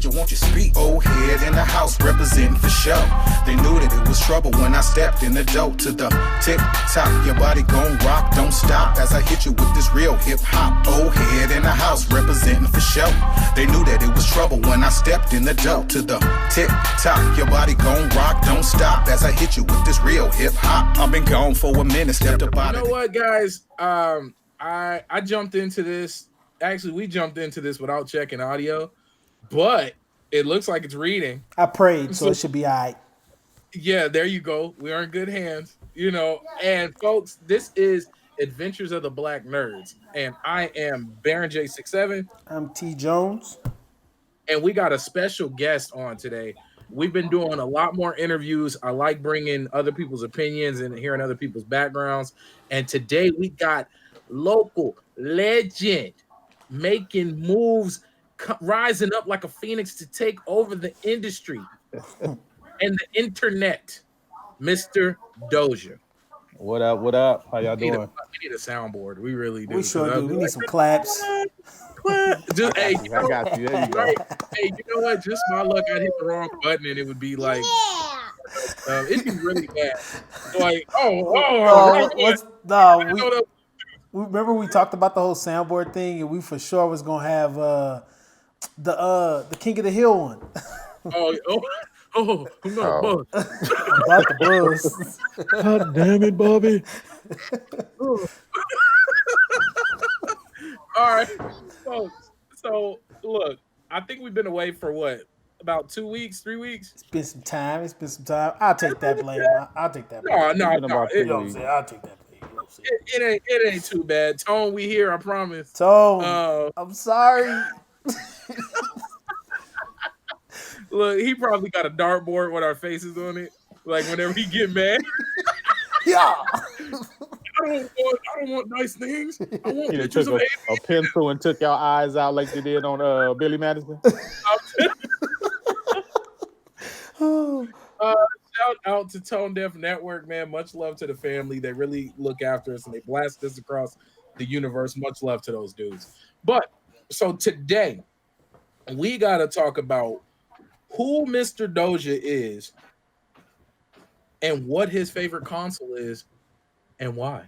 Doja, won't you speak? Old head in the house representing for show. They knew that it was trouble when I stepped in the dope to the tick-tock. Your body gon' rock, don't stop as I hit you with this real hip-hop. Old head in the house representing for show. They knew that it was trouble when I stepped in the dope to the tick-tock. Your body gon' rock, don't stop as I hit you with this real hip-hop. I've been gone for a minute, stepped up out of it. You know what, guys? I jumped into this. Actually, we jumped into this without checking audio, but it looks like it's reading. I prayed, so it should be all right. Yeah, there you go. We are in good hands, you know. And folks, this is Adventures of the Black Nerds, and I am BaronJ67. I'm xTJones, and we got a special guest on today. We've been doing a lot more interviews. I like bringing other people's opinions and hearing other people's backgrounds. And today we got local legend making moves, rising up like a phoenix to take over the industry and the internet, Mista Doesha. What up? What up? How y'all doing? We need a soundboard. We really do. We sure do. We need some claps. Just, I got you. There you go. Hey, you know what? Just my luck, I'd hit the wrong button and it would be like, it'd be really bad. Like, remember we talked about the whole soundboard thing, and we for sure was gonna have the King of the Hill one. No, about the buzz. God damn it, Bobby. All right, folks. So look, I think we've been away for what? About 2 weeks, 3 weeks? It's been some time. I'll take that blame. I'll take that blame. No. I'll take that blame. It ain't too bad. Tone, we here, I promise. Tone, I'm sorry. Look, he probably got a dartboard with our faces on it. Like whenever he get mad. Yeah. I don't want nice things. I want He pictures took of a pencil and took your eyes out like they did on Billy Madison. Shout out to Tone Def Network, man. Much love to the family. They really look after us and they blast us across the universe. Much love to those dudes. But so today, we got to talk about who Mista Doesha is and what his favorite console is and why.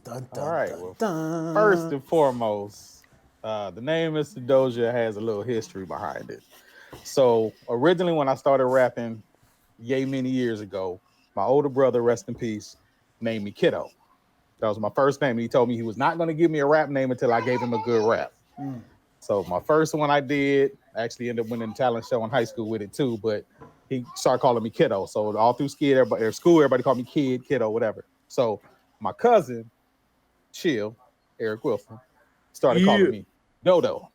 Dun, All right. dun, Well, dun. first and foremost, the name Mista Doesha has a little history behind it. So originally when I started rapping many years ago, my older brother, rest in peace, named me Kiddo. That was my first name. He told me he was not going to give me a rap name until I gave him a good rap. So my first one I did, I actually ended up winning a talent show in high school with it too, but he started calling me Kiddo. So all through school, everybody called me Kid, Kiddo, whatever. So my cousin, Chill, Eric Wilson, started calling me Dodo.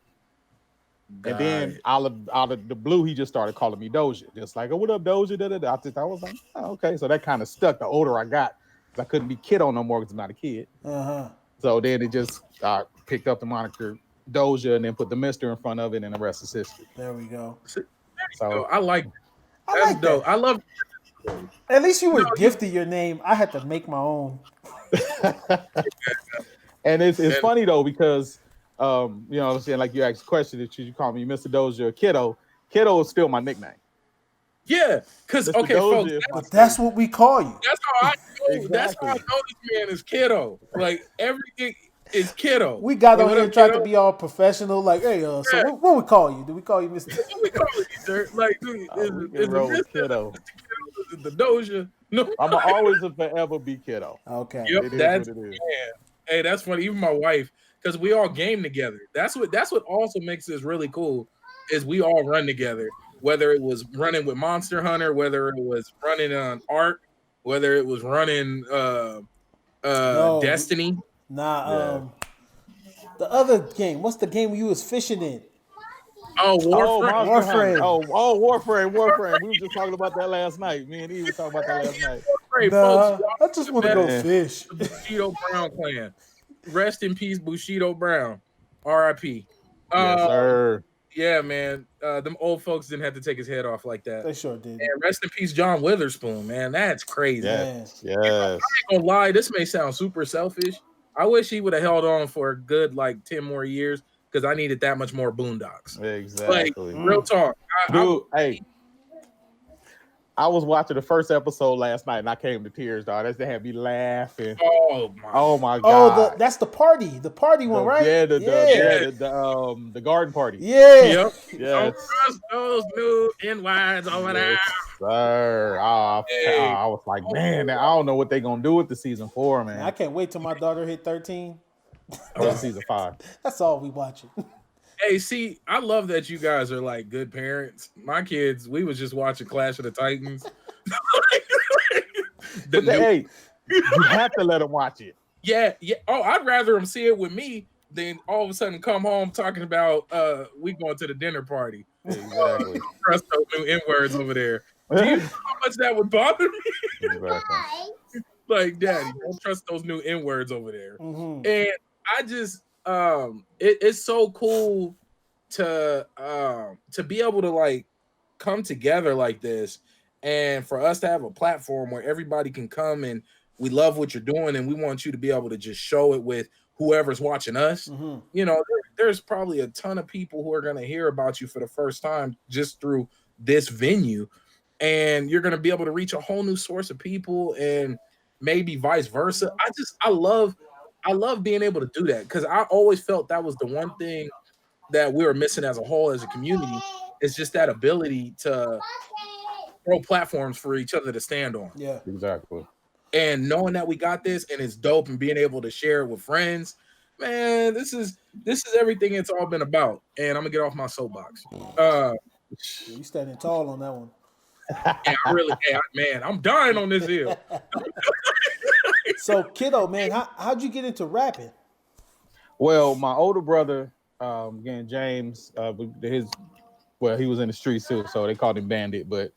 And then out of the blue, he just started calling me Doja. Just like, oh, what up, Doja? I was like, oh, okay. So that kind of stuck the older I got. Because I couldn't be Kiddo no more because I'm not a kid. So then it just picked up the moniker Doja and then put the Mister in front of it, and the rest is history. There we go. So I like that. I like dope. that. I love. At least you were gifted your name. I had to make my own. And it's funny though because you know what I'm saying, like you asked a question that you call me Mista Doesha or Kiddo. Kiddo is still my nickname. Yeah, because okay, Doja, folks, that's what we call you. that's how I know. Exactly. That's how I know this man is Kiddo. Like everything is Kiddo. We got Like, on what here up, and tried Kiddo? to be all professional. Like, hey, so what we call you? Do we call you Mr.? What we call you, sir? Like, is We can roll with Kiddo. the Doja? No, I'm always and forever be Kiddo. Okay. Yep, It is that's what it is. yeah. Hey, that's funny. Even my wife, because we all game together. That's what also makes this really cool. Is we all run together. Whether it was running with Monster Hunter, whether it was running on Ark, whether it was running Destiny. Nah, the other game. What's the game you was fishing in? Oh, Warframe. Warframe. Warframe. We were just talking about that last night. Me and Eve were talking about that last night. Warframe, Nah, folks. I just want to go fish. The Bushido Brown clan. Rest in peace, Bushido Brown. R.I.P. Yes, sir. Yeah, man. Them old folks didn't have to take his head off like that. They sure did. And rest in peace, John Witherspoon, man. That's crazy. Yes. I ain't gonna lie, this may sound super selfish. I wish he would have held on for a good 10 more years because I needed that much more Boondocks. Exactly. Like, real talk. Dude, hey. I was watching the first episode last night and I came to tears, dog. They had me laughing. Oh my God. That's the party one, right? Yeah, the garden party. Yeah. Yep. Yes. Don't trust those new NYs over there. Sir. I was like, man, I don't know what they're gonna do with the season 4, man. I can't wait till my daughter hit 13. Or season 5. That's all we watching. Hey, see, I love that you guys are like good parents. My kids, we was just watching Clash of the Titans. Hey, you have to let them watch it. Yeah. Oh, I'd rather them see it with me than all of a sudden come home talking about we going to the dinner party. Exactly. Trust those new N-words over there. Do you know how much that would bother me? Exactly. Like, Daddy, don't trust those new N-words over there. Mm-hmm. And I just it's so cool to be able to like come together like this, and for us to have a platform where everybody can come and we love what you're doing and we want you to be able to just show it with whoever's watching us. Mm-hmm. You know, there's probably a ton of people who are going to hear about you for the first time just through this venue, and you're going to be able to reach a whole new source of people, and maybe vice versa. I love being able to do that, because I always felt that was the one thing that we were missing as a whole, as a community. It's just that ability to throw platforms for each other to stand on. Yeah, exactly. And knowing that we got this and it's dope, and being able to share it with friends, man, this is everything it's all been about. And I'm gonna get off my soapbox. You standing tall on that one. Man, I'm dying on this hill. So, kiddo, man, how'd you get into rapping? Well, my older brother, again, James, he was in the streets too, so they called him Bandit. But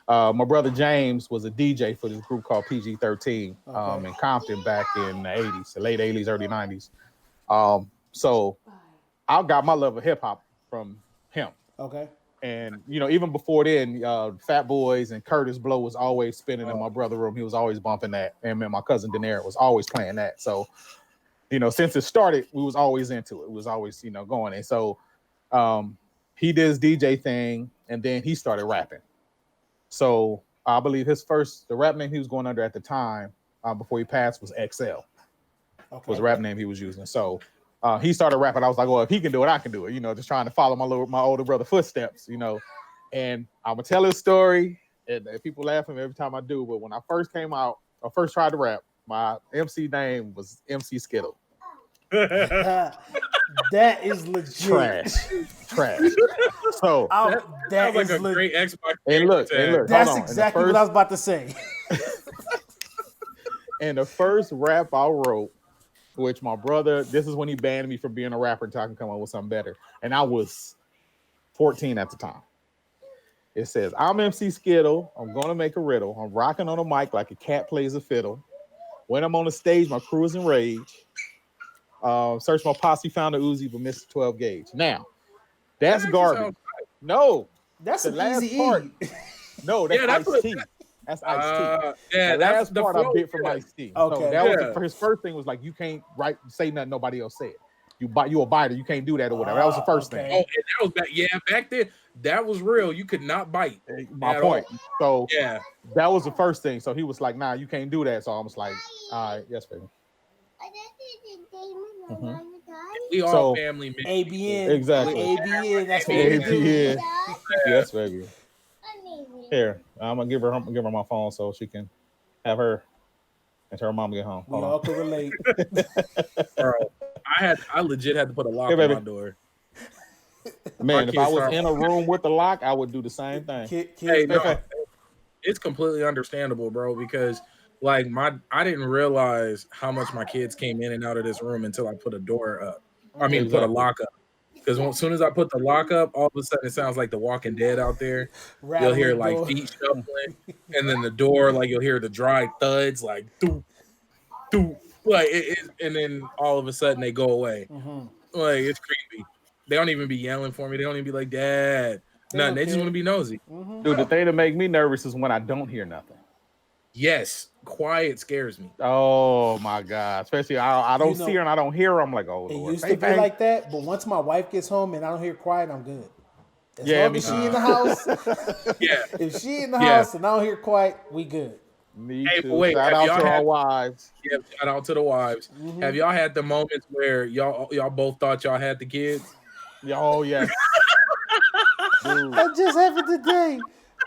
my brother James was a DJ for this group called PG-13 in Compton back in the 80s, the late 80s, early 90s. So I got my love of hip hop from him. Okay. And, you know, even before then, Fat Boys and Curtis Blow was always spinning in my brother's room. He was always bumping that. And my cousin Daenerys was always playing that. So, you know, since it started, we was always into it. We was always, you know, going. And so he did his DJ thing, and then he started rapping. So I believe the rap name he was going under at the time, before he passed, was XL. Was the rap name he was using. So he started rapping. I was like, well, if he can do it, I can do it. You know, just trying to follow my older brother footsteps, you know. And I'm going to tell his story, and people laugh at me every time I do. But when I first came out, I first tried to rap, my MC name was MC Skittle. That is legit. Trash. So that sounds like a great Xbox. And look, that's exactly what I was about to say. And the first rap I wrote, which my brother, this is when he banned me from being a rapper until I can come up with something better. And I was 14 at the time. It says, I'm MC Skittle. I'm going to make a riddle. I'm rocking on a mic like a cat plays a fiddle. When I'm on the stage, my crew is in rage. Search my posse, found a Uzi, but missed 12 gauge. Now, that's garbage. No. That's the last part. No, that's Ice-T. That's Ice-T. Yeah, that's the part I bit from Ice-T. Okay. So that was his first thing, was like, you can't say nothing nobody else said. You a biter, you can't do that or whatever. That was the first thing. Oh, and that was back then, that was real. You could not bite. My point. All. So that was the first thing. So he was like, nah, you can't do that. So I was like, all right, yes, baby. Mm-hmm. We all family, man. ABN. Exactly. ABN. That's what we do. Yes, baby. Here, I'm gonna give her my phone so she can have her until her mom get home. We all can relate. Bro, I legit had to put a lock on my door. Man, if I was in a room with a lock, I would do the same thing. It's completely understandable, bro, because like I didn't realize how much my kids came in and out of this room until I put a door up. I mean, put a lock up. Because as soon as I put the lock up, all of a sudden it sounds like The Walking Dead out there. You'll hear like feet shuffling, and then the door, like you'll hear the dry thuds, like doo, doo, like and then all of a sudden they go away. Mm-hmm. Like it's creepy. They don't even be yelling for me. They don't even be like, Dad. Nothing. They just want to be nosy. Mm-hmm. Dude, the thing that make me nervous is when I don't hear nothing. Yes, quiet scares me. Oh my God! Especially I don't see her and I don't hear her. I'm like, oh It Lord. used to be like that, but once my wife gets home and I don't hear quiet, I'm good. As Yeah, long me as too. she in the house, Yeah, if she in the yeah. house and I don't hear quiet, we good. Me Hey, but too. wait, Shout have out y'all to our had? wives. Yeah, shout out to the wives. Mm-hmm. Have y'all had the moments where y'all both thought y'all had the kids? Oh yes. Dude, That just happened today.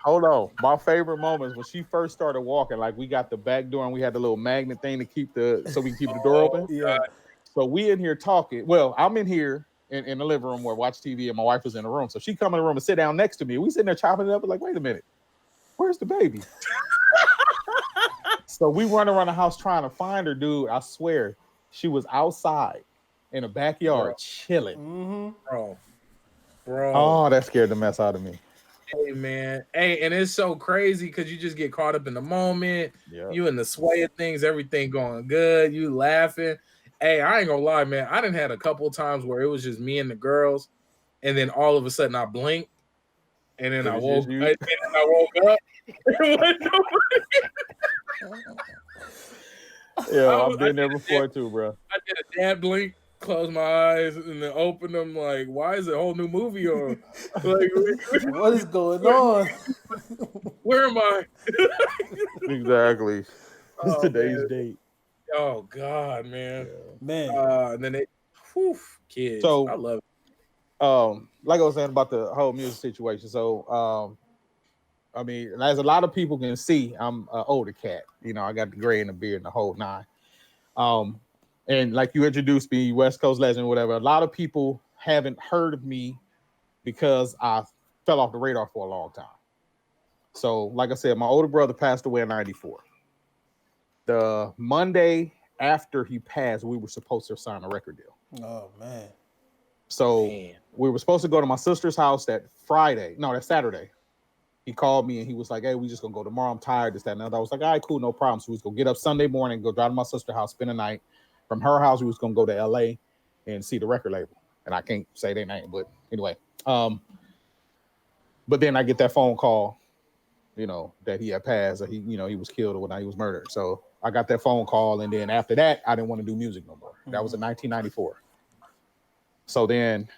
hold on. My favorite moments when she first started walking, like we got the back door and we had the little magnet thing to keep so we can keep the door open. Yeah. So we in here talking. Well, I'm in here in the living room where I watch TV and my wife was in the room. So she come in the room and sit down next to me. We sitting there chopping it up. Like, wait a minute, where's the baby? So we run around the house trying to find her, dude. I swear, she was outside in the backyard chilling. Mm-hmm. Bro. Oh, that scared the mess out of me. Hey man, hey, and it's so crazy because you just get caught up in the moment. Yep. You in the sway of things, everything going good. You laughing. Hey, I ain't gonna lie, man. I done had a couple of times where it was just me and the girls, and then all of a sudden I blinked, and then I woke up. Yeah, I've been there before too, bro. I did a dad blink, close my eyes, and then open them. Like, why is a whole new movie on? Like, what is going on? Where am I? Exactly. Oh, Today's man. date. Oh God, man. Yeah. Man. And then kids. So I love it. Like I was saying about the whole music situation. So I mean, as a lot of people can see, I'm an older cat. You know, I got the gray and the beard and the whole nine. And like you introduced me, West Coast legend, whatever. A lot of people haven't heard of me because I fell off the radar for a long time. So, like I said, my older brother passed away in '94. The Monday after he passed, we were supposed to sign a record deal. Oh man. So we were supposed to go to my sister's house that Saturday. He called me and he was like, hey, we just gonna go tomorrow. I'm tired, this, that, and other. I was like, all right, cool, no problem. So we was gonna get up Sunday morning, go drive to my sister's house, spend the night. From her house, we was gonna go to LA and see the record label. And I can't say their name, but anyway. But then I get that phone call, you know, that he had passed, or he was killed or whatnot, he was murdered. So I got that phone call, and then after that, I didn't want to do music no more. That was in 1994. So then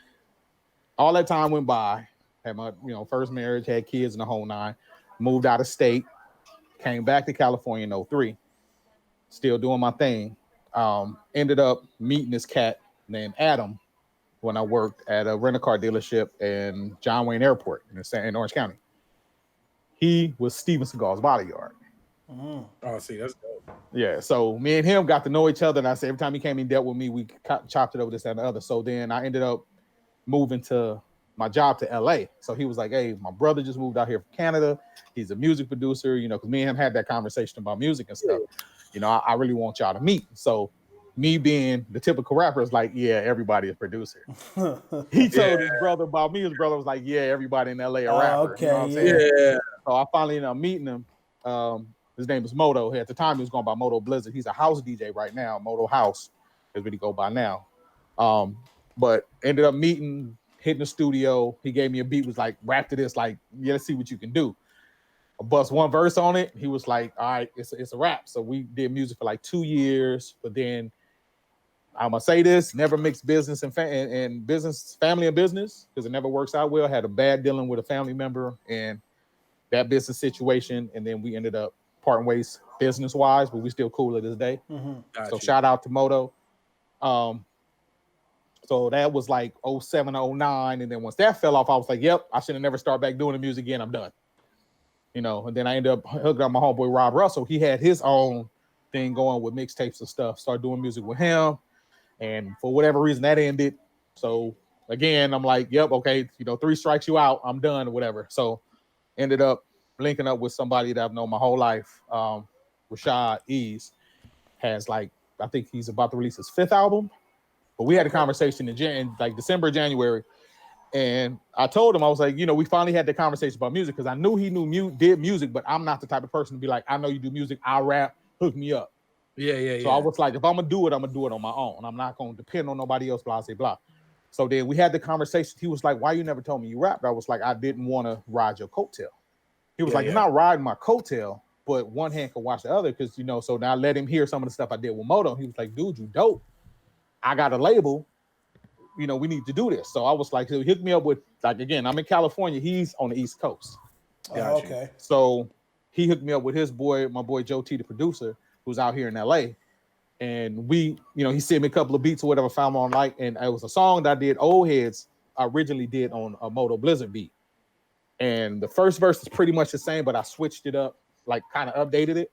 all that time went by. Had my, first marriage, had kids and the whole nine, moved out of state, came back to California in 03, still doing my thing. Ended up meeting this cat named Adam when I worked at a rental-car dealership in John Wayne Airport in Orange County. He was Steven Seagal's bodyguard. Oh, see, that's dope. Yeah, so me and him got to know each other, and I said every time he came and dealt with me, we chopped it over this, that, and the other. So then I ended up moving to my job to LA. So he was like, hey, my brother just moved out here from Canada. He's a music producer, because me and him had that conversation about music and stuff. I really want y'all to meet. So me being the typical rapper is like, yeah, everybody is a producer. He told his brother about me. His brother was like, yeah, everybody in LA a rapper. Okay, you know what I'm saying? Yeah. So I finally ended up meeting him. His name is Moto. At the time, he was going by Moto Blizzard. He's a house DJ right now. Moto House is what he go by now. But ended up meeting, hitting the studio. He gave me a beat, was like, rap to this, like, yeah, let's see what you can do. I bust one verse on it. He was like, all right, it's a rap. So we did music for like 2 years. But then I'm going to say this, never mixed business and business, family and business, because it never works out well. Had a bad dealing with a family member and that business situation. And then we ended up parting ways business-wise, but we still cool to this day. So shout out to Moto. So that was like 07, 09. And then once that fell off, I was like, yep, I should have never started back doing the music again. I'm done. And then I ended up hooking up my homeboy Rob Russell. He had his own thing going with mixtapes and stuff. Started doing music with him. And for whatever reason, that ended. So again, I'm like, yep, okay, 3 strikes you out. I'm done or whatever. So ended up linking up with somebody that I've known my whole life. Rashad Ease has I think he's about to release his 5th album. But we had a conversation in December, January. And I told him, I was like, we finally had the conversation about music because I knew he did music, but I'm not the type of person to be like, I know you do music, I'll rap, hook me up. Yeah. So I was like, if I'm going to do it, I'm going to do it on my own. I'm not going to depend on nobody else, blah, blah, blah. So then we had the conversation. He was like, why you never told me you rapped? I was like, I didn't want to ride your coattail. He was like, you're not riding my coattail. but one hand can watch the other because, you know, so now I let him hear some of the stuff I did with Moto. He was like, dude, you dope. I got a label. You know, we need to do this. So I was like, he hooked me up with, like, again, I'm in California. He's on the East Coast. Oh, okay. So he hooked me up with his boy, my boy Joe T, the producer, who's out here in LA. And we, you know, he sent me a couple of beats or whatever, found on like, and it was a song that I did, Old Heads, I originally did on a Moto Blizzard beat. And the first verse is pretty much the same, but I switched it up, like kind of updated it.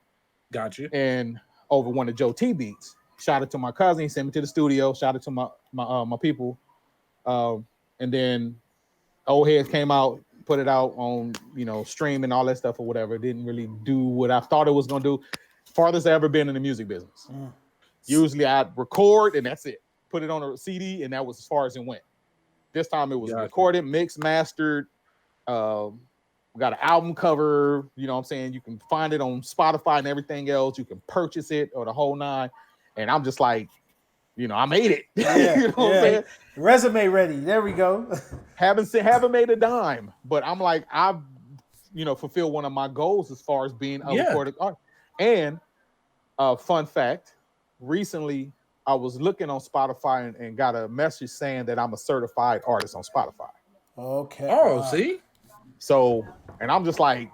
Got you. And over one of Joe T beats. Shout out to my cousin, he sent me to the studio. Shout out to my people. And then Old Heads came out, put it out on, you know, stream and all that stuff or whatever. It didn't really do what I thought it was gonna do. Farthest I ever been in the music business. Usually I'd record and that's it. Put it on a CD and that was as far as it went. This time it was recorded, mixed, mastered. We got an album cover, you know what I'm saying? You can find it on Spotify and everything else. You can purchase it or the whole nine. And I'm just like, you know, I made it. Yeah, you know what I'm saying? Resume ready. There we go. Haven't made a dime, but I'm like, I've, you know, fulfilled one of my goals as far as being a recorded artist. And fun fact, recently I was looking on Spotify and got a message saying that I'm a certified artist on Spotify. Okay. Oh, see? So, and I'm just like,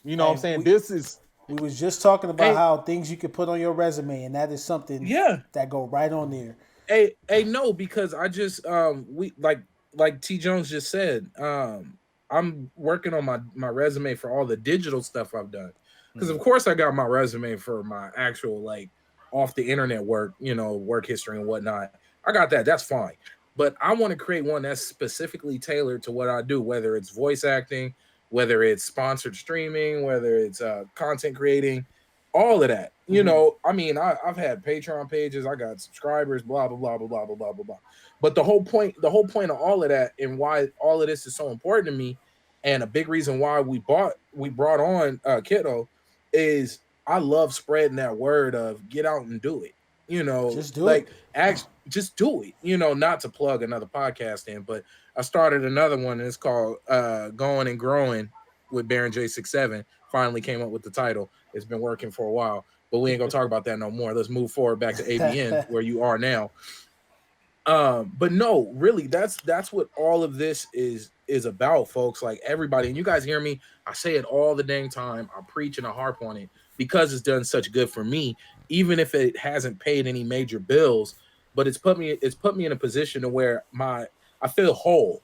you know what I'm saying? This is... We was just talking about how things you could put on your resume, and that is something that go right on there. Hey, no, because I just we like XTJones just said, I'm working on my resume for all the digital stuff I've done. Because of course I got my resume for my actual like off the internet work, you know, work history and whatnot. I got that. That's fine. But I want to create one that's specifically tailored to what I do, whether it's voice acting, whether it's sponsored streaming, whether it's content creating, all of that. You know, I mean, I've had Patreon pages, I got subscribers, blah, blah, blah, blah, blah, blah, blah, blah, blah. But the whole point of all of that and why all of this is so important to me, and a big reason why we brought on Kiddo, is I love spreading that word of get out and do it. You know, just do it. Just do it. You know, not to plug another podcast in, but I started another one. And it's called Going and Growing with BaronJ67. Finally came up with the title. It's been working for a while, but we ain't gonna talk about that no more. Let's move forward back to ABN where you are now. But no, really, that's what all of this is about, folks. Like everybody, and you guys hear me. I say it all the dang time. I preach and I harp on it because it's done such good for me, even if it hasn't paid any major bills. But it's put me in a position to where I feel whole.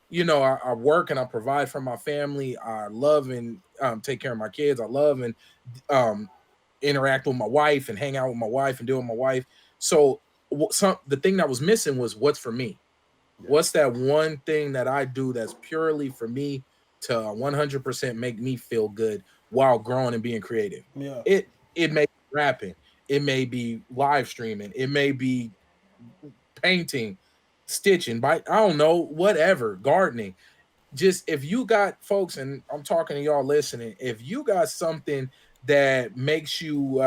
You know, I work and I provide for my family. I love and take care of my kids. I love and interact with my wife and hang out with my wife and deal with my wife. So the thing that was missing was what's for me. Yeah. What's that one thing that I do that's purely for me to 100% make me feel good while growing and being creative? Yeah. It may be rapping. It may be live streaming. It may be painting, stitching, I don't know, whatever, gardening. Just if you got folks, and I'm talking to y'all listening, if you got something that makes you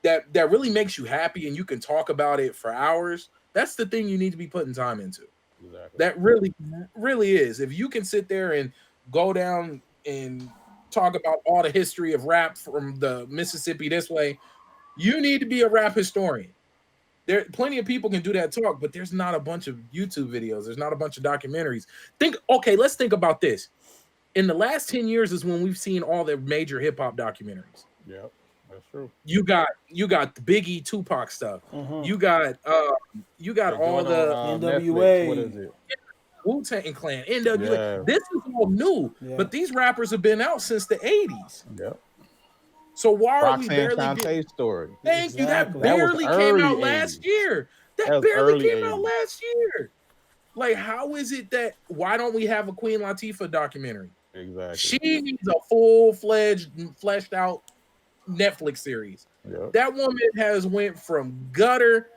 that really makes you happy and you can talk about it for hours, that's the thing you need to be putting time into. Exactly. That really is. If you can sit there and go down and talk about all the history of rap from the Mississippi this way, you need to be a rap historian. There plenty of people can do that talk, but there's not a bunch of YouTube videos. There's not a bunch of documentaries. Let's think about this. In the last 10 years is when we've seen all the major hip hop documentaries. Yeah, that's true. You got the Biggie, Tupac stuff. Mm-hmm. You got all the NWA. What is it? Wu-Tang Clan, NWA. Yeah. This is all new, but these rappers have been out since the 80s. Yep. So why are we barely getting... story? Thank you. That barely came out last year. That barely came out last year. Like, how is it that... Why don't we have a Queen Latifah documentary? Exactly. She needs a full-fledged, fleshed-out Netflix series. Yep. That woman has went from gutter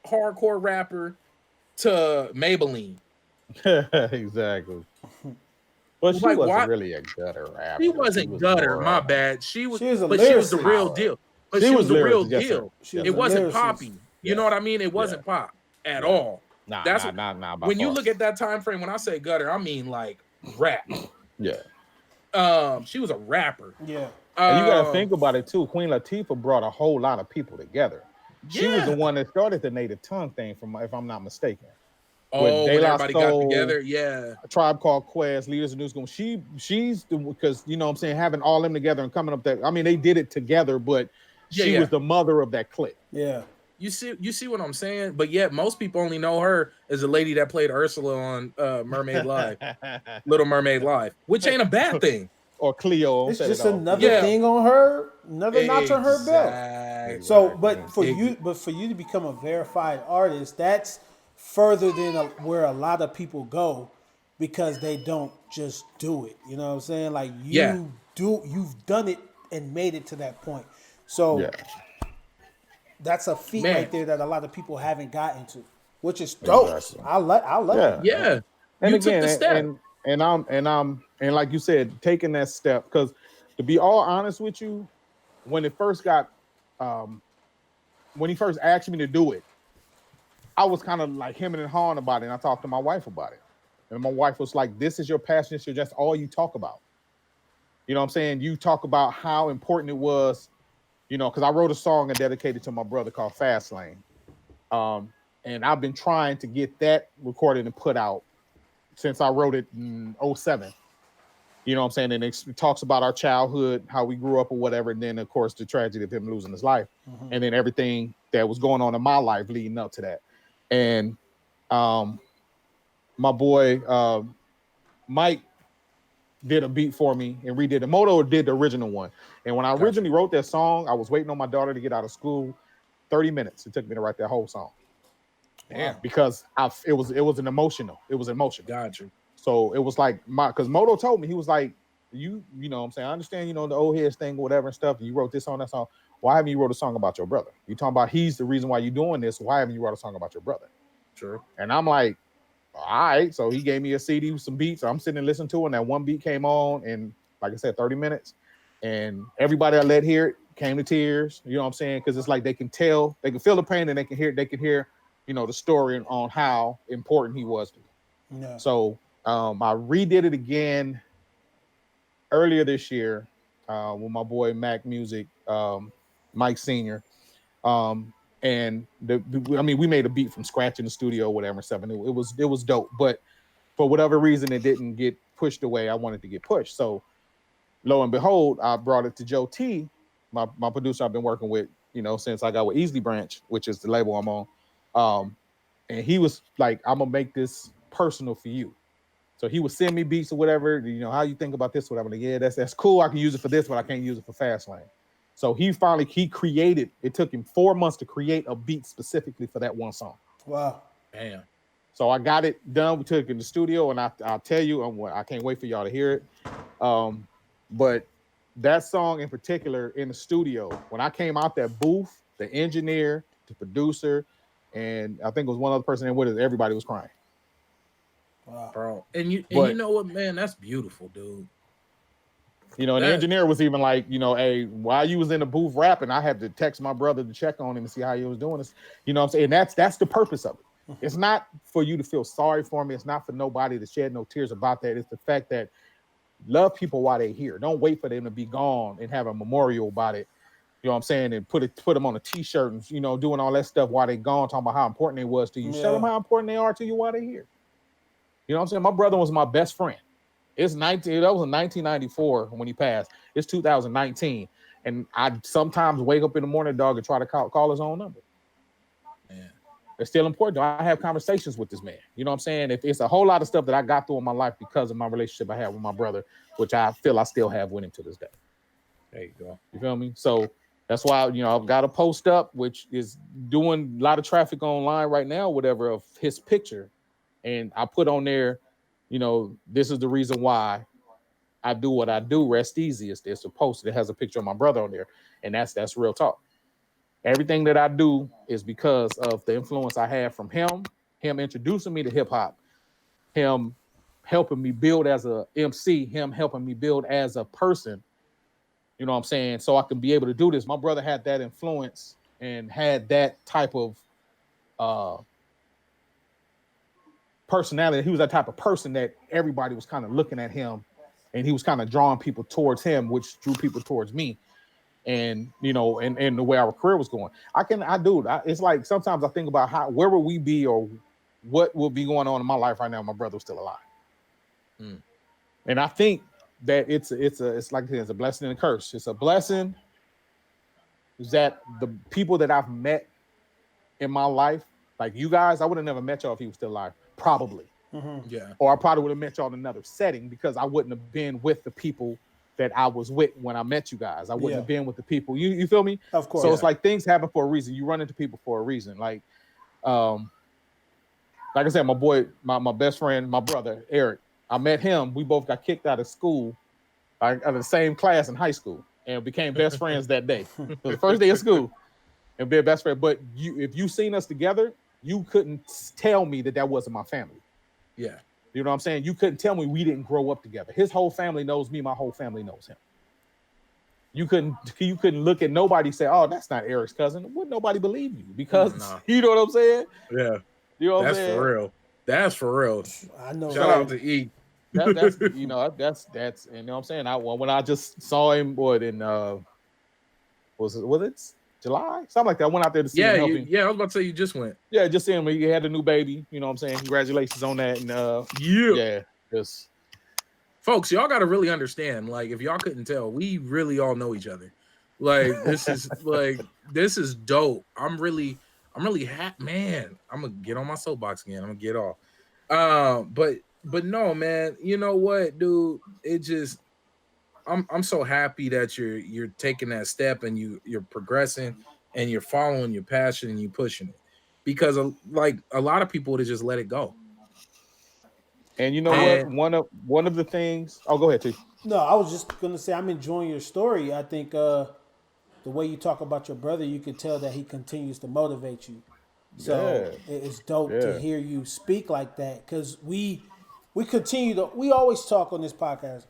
hardcore rapper to Maybelline. Exactly. But she wasn't really a gutter rapper. She wasn't gutter. My bad. She was the real deal. But she was the real deal. It wasn't poppy. You know what I mean? It wasn't pop at all. Nah. When you look at that time frame, when I say gutter, I mean like rap. Yeah. She was a rapper. Yeah. And you got to think about it too. Queen Latifah brought a whole lot of people together. She was the one that started the native tongue thing, if I'm not mistaken. Oh, when everybody got together, yeah. A Tribe Called Quest, Leaders of New School. She's the, because you know what I'm saying, having all them together and coming up that. I mean, they did it together, but she was the mother of that clique. Yeah. You see what I'm saying? But yet most people only know her as a lady that played Ursula on Mermaid Live, Little Mermaid Live, which ain't a bad thing. Or Cleo. It's just another thing on her, another notch on her belt. So, but for you to become a verified artist, that's further than where a lot of people go because they don't just do it. You know what I'm saying? Like you've done it and made it to that point. So that's a feat right there that a lot of people haven't gotten to, which is dope. Exactly. I love it. Yeah. And you again, took the step. And like you said, taking that step, because to be all honest with you, when it first got when he first asked me to do it, I was kind of like hemming and hawing about it, and I talked to my wife about it. And my wife was like, this is your passion, it's just all you talk about. You know what I'm saying? You talk about how important it was, you know, because I wrote a song and dedicated to my brother called Fast Lane. And I've been trying to get that recorded and put out since I wrote it in 2007. You know what I'm saying? And it talks about our childhood, how we grew up or whatever. And then, of course, the tragedy of him losing his life. Mm-hmm. And then everything that was going on in my life leading up to that. And my boy Mike did a beat for me and redid it. Moto did the original one. And when I originally wrote that song, I was waiting on my daughter to get out of school. 30 minutes it took me to write that whole song. Yeah, because it was emotional. It was emotional. Gotcha. So it was like because Moto told me, he was like, you know what I'm saying, I understand, you know, the old heads thing or whatever and stuff. And you wrote this song, that song. Why haven't you wrote a song about your brother? You talking about he's the reason why you're doing this. Why haven't you wrote a song about your brother? Sure. And I'm like, all right. So he gave me a CD with some beats. So I'm sitting and listening to it. And that one beat came on. And like I said, 30 minutes. And everybody I let hear it came to tears. You know what I'm saying? Because it's like they can tell, they can feel the pain and they can hear, you know, the story on how important he was to me. Yeah. So I redid it again earlier this year with my boy Mac Music, Mike Sr. And we made a beat from scratch in the studio or whatever and stuff. And it was dope. But for whatever reason, it didn't get pushed away. I wanted to get pushed. So lo and behold, I brought it to Joe T, my producer I've been working with, you know, since I got with Easily Branch, which is the label I'm on. And he was like, I'm gonna make this personal for you. So he would send me beats or whatever, you know, how you think about this, whatever. Like, yeah, that's cool. I can use it for this, but I can't use it for Fastlane. So he created, it took him 4 months to create a beat specifically for that one song. Wow. Damn. So I got it done. We took it in the studio, and I'll tell you, I can't wait for y'all to hear it. But that song in particular in the studio, when I came out that booth, the engineer, the producer, and I think it was one other person in with us, everybody was crying. Wow. Bro. And you know what, man, that's beautiful, dude. You know, and the engineer was even like, you know, hey, while you was in the booth rapping, I had to text my brother to check on him and see how he was doing this. You know what I'm saying? And that's the purpose of it. It's not for you to feel sorry for me. It's not for nobody to shed no tears about that. It's the fact that love people while they're here. Don't wait for them to be gone and have a memorial about it. You know what I'm saying? And put them on a t-shirt and, you know, doing all that stuff while they're gone, talking about how important they was to you. Yeah. Tell them how important they are to you while they're here. You know what I'm saying? My brother was my best friend. That was in 1994 when he passed. It's 2019. And I sometimes wake up in the morning, dog, and try to call his own number. Man. It's still important. I have conversations with this man. You know what I'm saying? If it's a whole lot of stuff that I got through in my life because of my relationship I have with my brother, which I feel I still have with him to this day. There you go. You feel me? So that's why, you know, I've got a post up, which is doing a lot of traffic online right now, whatever, of his picture. And I put on there, you know, this is the reason why I do what I do. Rest easy. It's a post that has a picture of my brother on there. And that's real talk. Everything that I do is because of the influence I had from him introducing me to hip hop, him helping me build as a MC, him helping me build as a person. You know what I'm saying? So I can be able to do this. My brother had that influence and had that type of personality. He was that type of person that everybody was kind of looking at him and he was kind of drawing people towards him, which drew people towards me. And you know, and the way our career was going, it's like sometimes I think about where would we be or what would be going on in my life right now if my brother was still alive. And I think that it's like it's a blessing and a curse. It's a blessing that the people that I've met in my life, like you guys, I would have never met y'all if he was still alive, probably. Yeah. Or I probably would have met y'all in another setting because I wouldn't have been with the people that I was with when I met you guys. I wouldn't have been with the people. You feel me? Of course. So it's like things happen for a reason. You run into people for a reason. Like I said, my boy, my best friend, my brother, Eric, I met him. We both got kicked out of school, out of the same class in high school, and became best friends that day. It was the first day of school, and be a best friend. But if you seen us together, you couldn't tell me that wasn't my family. Yeah. You know what I'm saying? You couldn't tell me we didn't grow up together. His whole family knows me. My whole family knows him. You couldn't look at nobody and say, "Oh, that's not Eric's cousin." Wouldn't nobody believe you? Because you know what I'm saying? Yeah. You know what I'm saying? For real. That's for real. I know. Shout out to E. That's you know that's you know what I'm saying. When I just saw him, in was it July? Something like that. I went out there to see him. Yeah, I was about to say you just went. Yeah, just see him. He had a new baby. You know what I'm saying? Congratulations on that. And just folks, y'all got to really understand. Like, if y'all couldn't tell, we really all know each other. Like, this is dope. I'm really happy, man. I'm gonna get on my soapbox again. I'm gonna get off. But no, man. You know what, dude? It just. I'm so happy that you're taking that step and you're progressing and you're following your passion and you pushing it, because like a lot of people would have just let it go. And you know what? One of the things. Oh, go ahead, T. No, I was just gonna say I'm enjoying your story. I think the way you talk about your brother, you can tell that he continues to motivate you. So it's dope to hear you speak like that, because we always talk on this podcast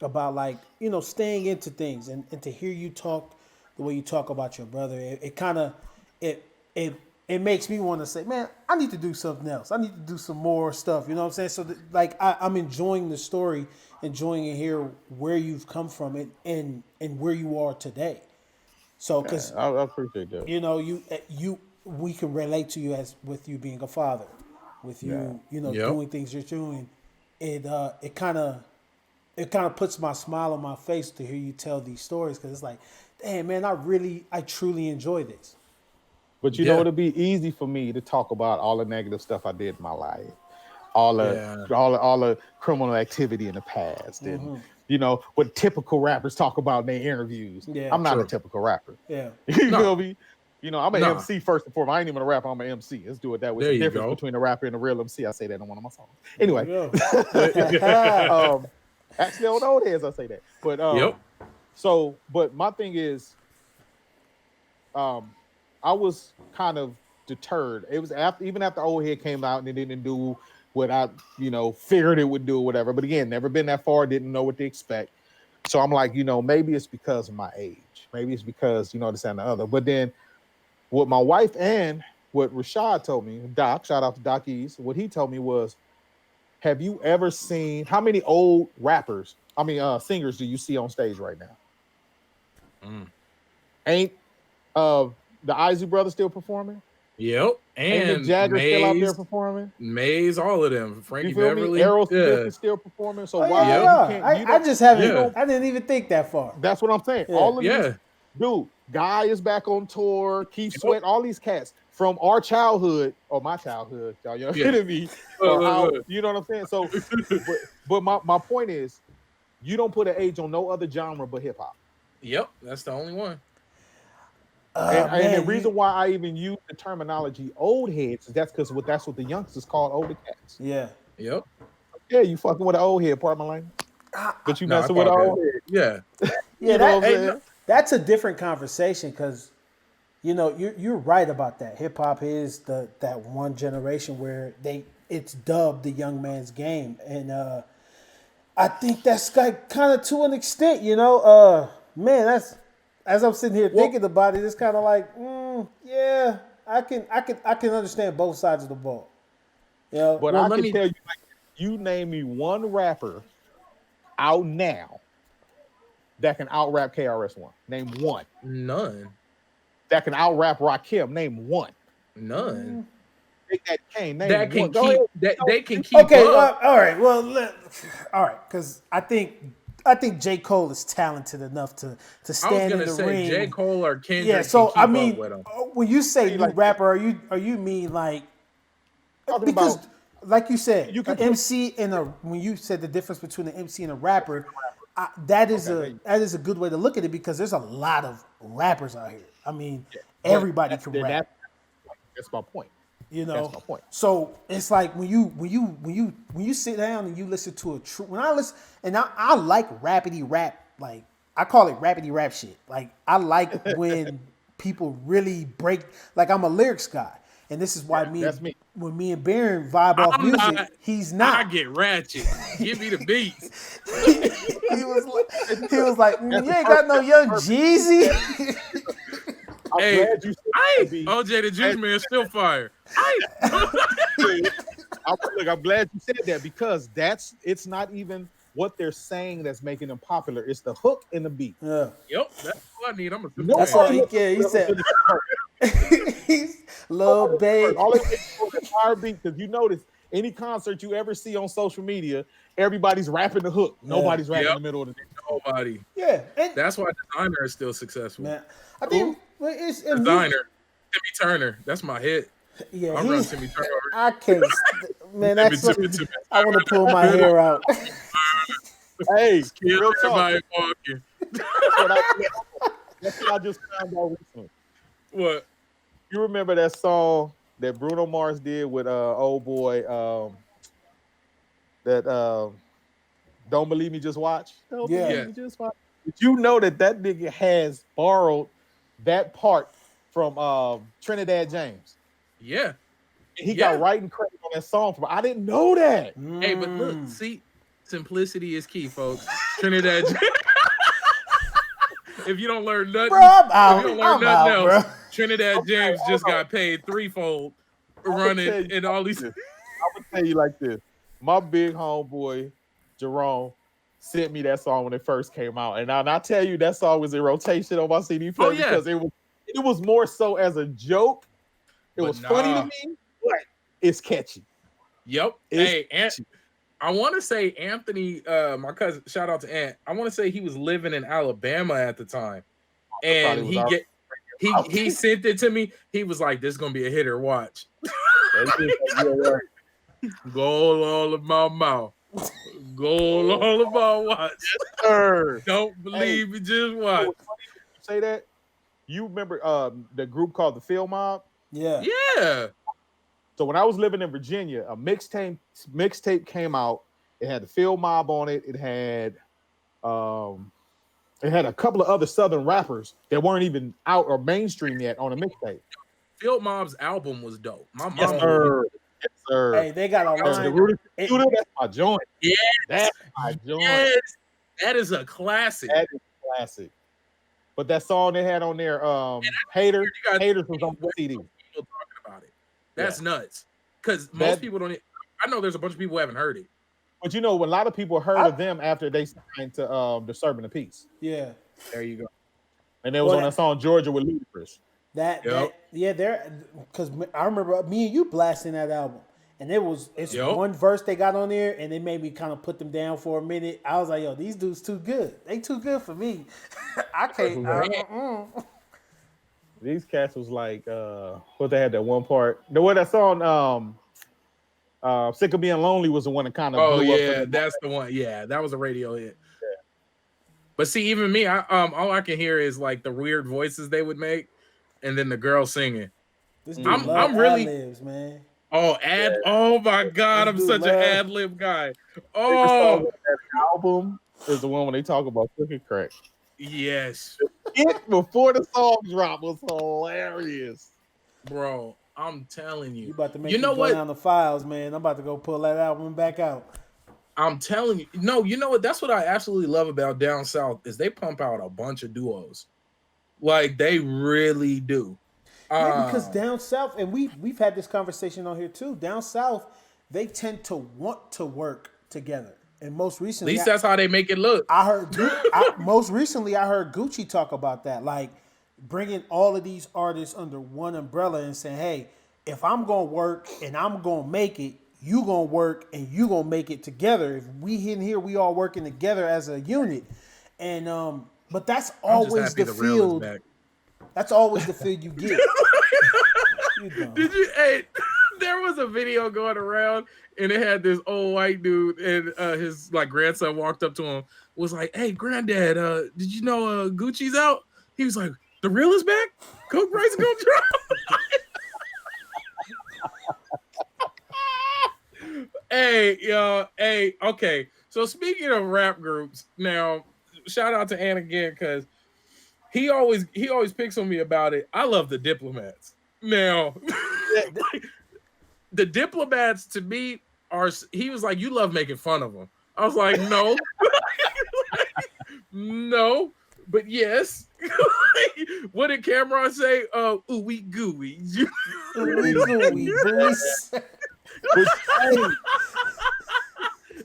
about, like, you know, staying into things, and to hear you talk the way you talk about your brother, it makes me want to say, man, I need to do something else. I need to do some more stuff. You know what I'm saying? So I'm enjoying the story, enjoying to hear where you've come from and where you are today. So, because I appreciate that. You know, we can relate to you with you being a father, with you, doing things you're doing. It kind of puts my smile on my face to hear you tell these stories, because it's like, damn, man, I truly enjoy this. But you know, it'll be easy for me to talk about all the negative stuff I did in my life, all the criminal activity in the past, and you know what typical rappers talk about in their interviews. Yeah, I'm not a typical rapper. Yeah, you feel me? You know, I'm an MC first and foremost. I ain't even a rapper. I'm an MC. Let's do it that way. There's a difference between a rapper and a real MC. I say that in one of my songs. Anyway, actually, on the old heads, I say that. But but my thing is, I was kind of deterred. It was even after Old Head came out and it didn't do what I, figured it would do or whatever. But again, never been that far, didn't know what to expect. So I'm like, maybe it's because of my age. Maybe it's because, this and the other. But then what my wife and what Rashad told me, Doc, shout out to Doc East, what he told me was, have you ever seen, how many old singers do you see on stage right now? Ain't the Isley Brothers still performing? Yep. And Jagger still out there performing? Maze, all of them. Frankie Beverly. Aerosmith is still performing. So why I just haven't, I didn't even think that far. That's what I'm saying. All of these, dude, Guy is back on tour, Keith Sweat, all these cats from our childhood, or my childhood, y'all, you know what I mean? You know what I'm saying? So, but my point is, you don't put an age on no other genre but hip hop. Yep, that's the only one. And the reason why I even use the terminology old heads is that's what the youngsters call older cats. Yeah. Yep. Yeah, you fucking with an old head, part of my language. But you messing with an old head. Yeah. That's a different conversation, because you're right about that. Hip hop is that one generation where it's dubbed the young man's game, and I think that's kind of to an extent, man. That's, as I'm sitting here thinking about it, it's kind of like, I can understand both sides of the ball. But I can tell you, you name me one rapper out now that can out rap KRS-One? Name one. None. That can out rap Rakim? Name one. None. That Kane. Name That one. can keep. They can keep. Okay, up. all right. Well, all right, because I think J. Cole is talented enough to stand in the ring. J. Cole or Kendrick. Yeah, so can keep I mean, up with him. when you say new rapper, are you mean like because like you said, an MC and when you said the difference between an MC and a rapper, that is a good way to look at it because there's a lot of rappers out here. I mean, everybody can rap. That's my point. You know, that's my point. So it's like when you sit down and you listen to when I listen, and I like rapidy rap, like I call it rapidy rap shit. Like I like when people really break. Like I'm a lyrics guy, and this is why when me and Baron vibe off music, he's not. I get ratchet. Give me the beats. he was like, you ain't got no Young Jeezy. Hey, OJ the Juice Man still fire. I'm glad you said that because it's not even what they're saying that's making them popular. It's the hook and the beat. Yeah. Yep, that's what I need. I'm a that's all he can. He said, he's little babe. All it takes for the fire beat because you notice any concert you ever see on social media, everybody's rapping the hook. Nobody's rapping in the middle of the day. Nobody. Yeah. That's why Designer is still successful. Man, I think it's Designer. Timmy Turner. That's my hit. Yeah, I run Timmy Turner. I can't. Man, that's I want to pull my hair out. Hey, real talk. That's what I just found out recently. What? You remember that song that Bruno Mars did with old boy Don't Believe Me, Just Watch? Don't Believe Me, Just Watch. Did you know that nigga has borrowed that part from Trinidad James? Yeah. He got writing credit on that song. I didn't know that. Hey, but look, see, simplicity is key, folks. Trinidad James. If you don't learn nothing, else, Trinidad James just got paid threefold running in all these. I'm gonna tell you like this. My big homeboy, Jerome, sent me that song when it first came out. And I tell you, that song was in rotation on my CD player because it was more so as a joke. It was funny to me, but it's catchy. Yep. Catchy. I want to say Anthony, my cousin, shout out to Ant. I want to say he was living in Alabama at the time. And he sent it to me. He was like, this is going to be a hitter, watch. Gold all of my mouth. Gold all of my watch. Yes, sir. Don't believe me, just watch. Say that. You remember the group called the Phil Mob? Yeah. Yeah. So when I was living in Virginia, a mixtape came out. It had the Phil Mob on it. It had a couple of other Southern rappers that weren't even out or mainstream yet on a mixtape. Phil Mob's album was dope. My mom. Yes, sir. Yes, sir. Hey, they got a line. That's my joint. Yes. That's my joint. Yes. That is a classic. That is classic. But that song they had on there, Haters was on the CD. People talking about it. That's nuts. Because most people don't. I know there's a bunch of people who haven't heard it. But you know, a lot of people heard of them after they signed to Disturbing the Peace. Yeah. There you go. And it was on that song Georgia with Ludacris. Because I remember me and you blasting that album. And it's one verse they got on there, and they made me kind of put them down for a minute. I was like, yo, these dudes too good. They too good for me. I can't. These cats was like, what they had that one part. That song, Sick of Being Lonely was the one that kind of blew up. That's the one. Yeah, that was a radio hit. Yeah. But see, even me, all I can hear is like the weird voices they would make, and then the girl singing. I'm really ad-libs, man. Oh my God, I'm such an ad-lib guy. Oh, that album is the one when they talk about cooking crack. Yes. It before the song drop was hilarious. Bro, I'm telling you. You about to make me go down the files, man. I'm about to go pull that album back out. I'm telling you. No, you know what? That's what I absolutely love about Down South is they pump out a bunch of duos. Like they really do. Yeah, because down south, and we've had this conversation on here too. Down south, they tend to want to work together, And most recently, at least that's how they make it look. I heard most recently I heard Gucci talk about that, like bringing all of these artists under one umbrella and saying, "Hey, if I'm gonna work and I'm gonna make it, you gonna work and you gonna make it together. If we in here, we all working together as a unit." And but that's always the field. That's always the field you get. Did you? Hey, there was a video going around, and it had this old white dude, and his like grandson walked up to him, was like, "Hey, granddad, did you know Gucci's out?" He was like, "The real is back. Coke price is gonna drop." Hey, yo, hey, okay. So speaking of rap groups, now shout out to Ann again because he always picks on me about it. I love the Diplomats. Now, the Diplomats to me are. He was like, "You love making fun of them." I was like, "No, no, but yes." What did Cameron say? Ooey gooey. Ooey gooey.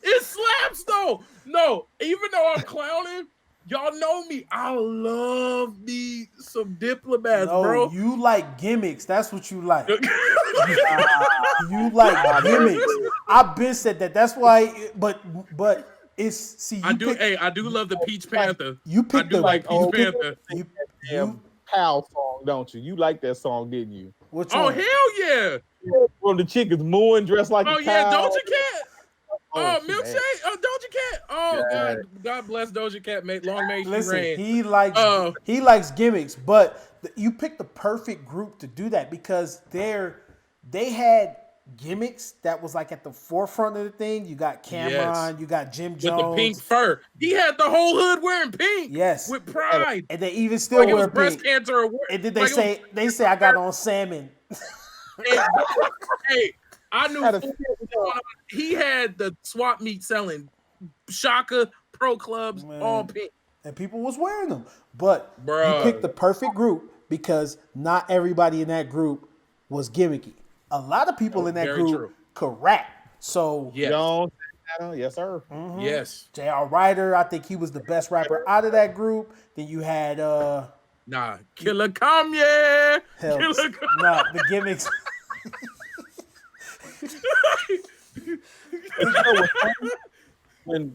It slaps though. No, even though I'm clowning, y'all know me. I love me some Diplomats, bro. You like gimmicks. That's what you like. You like gimmicks. I've been said that. That's why. But it's see. I do love the Peach Panther. You picked the like Peach Panther. You Pal song, don't you? You like that song, didn't you? Which one? Oh hell yeah! When the chick is mooing dressed like a yeah, cow. Doja Cat. Oh, Milkshake. Doja Cat. Oh God bless Doja Cat. Long may she reign. He likes gimmicks, but you picked the perfect group to do that because they had gimmicks that was like at the forefront of the thing. You got Cameron, you got Jim Jones with the pink fur. He had the whole hood wearing pink. Yes, with pride. And they even still wear pink. Breast cancer award. And then they say I got on salmon. Hey, I knew he had the swap meet selling Shaka Pro Clubs all pink, and people was wearing them. But you picked the perfect group because not everybody in that group was gimmicky. A lot of people in that group could rap. So Jones, yes sir. Mm-hmm. Yes. J.R. Ryder, I think he was the best rapper out of that group. Then you had Killer Kanye. The gimmicks.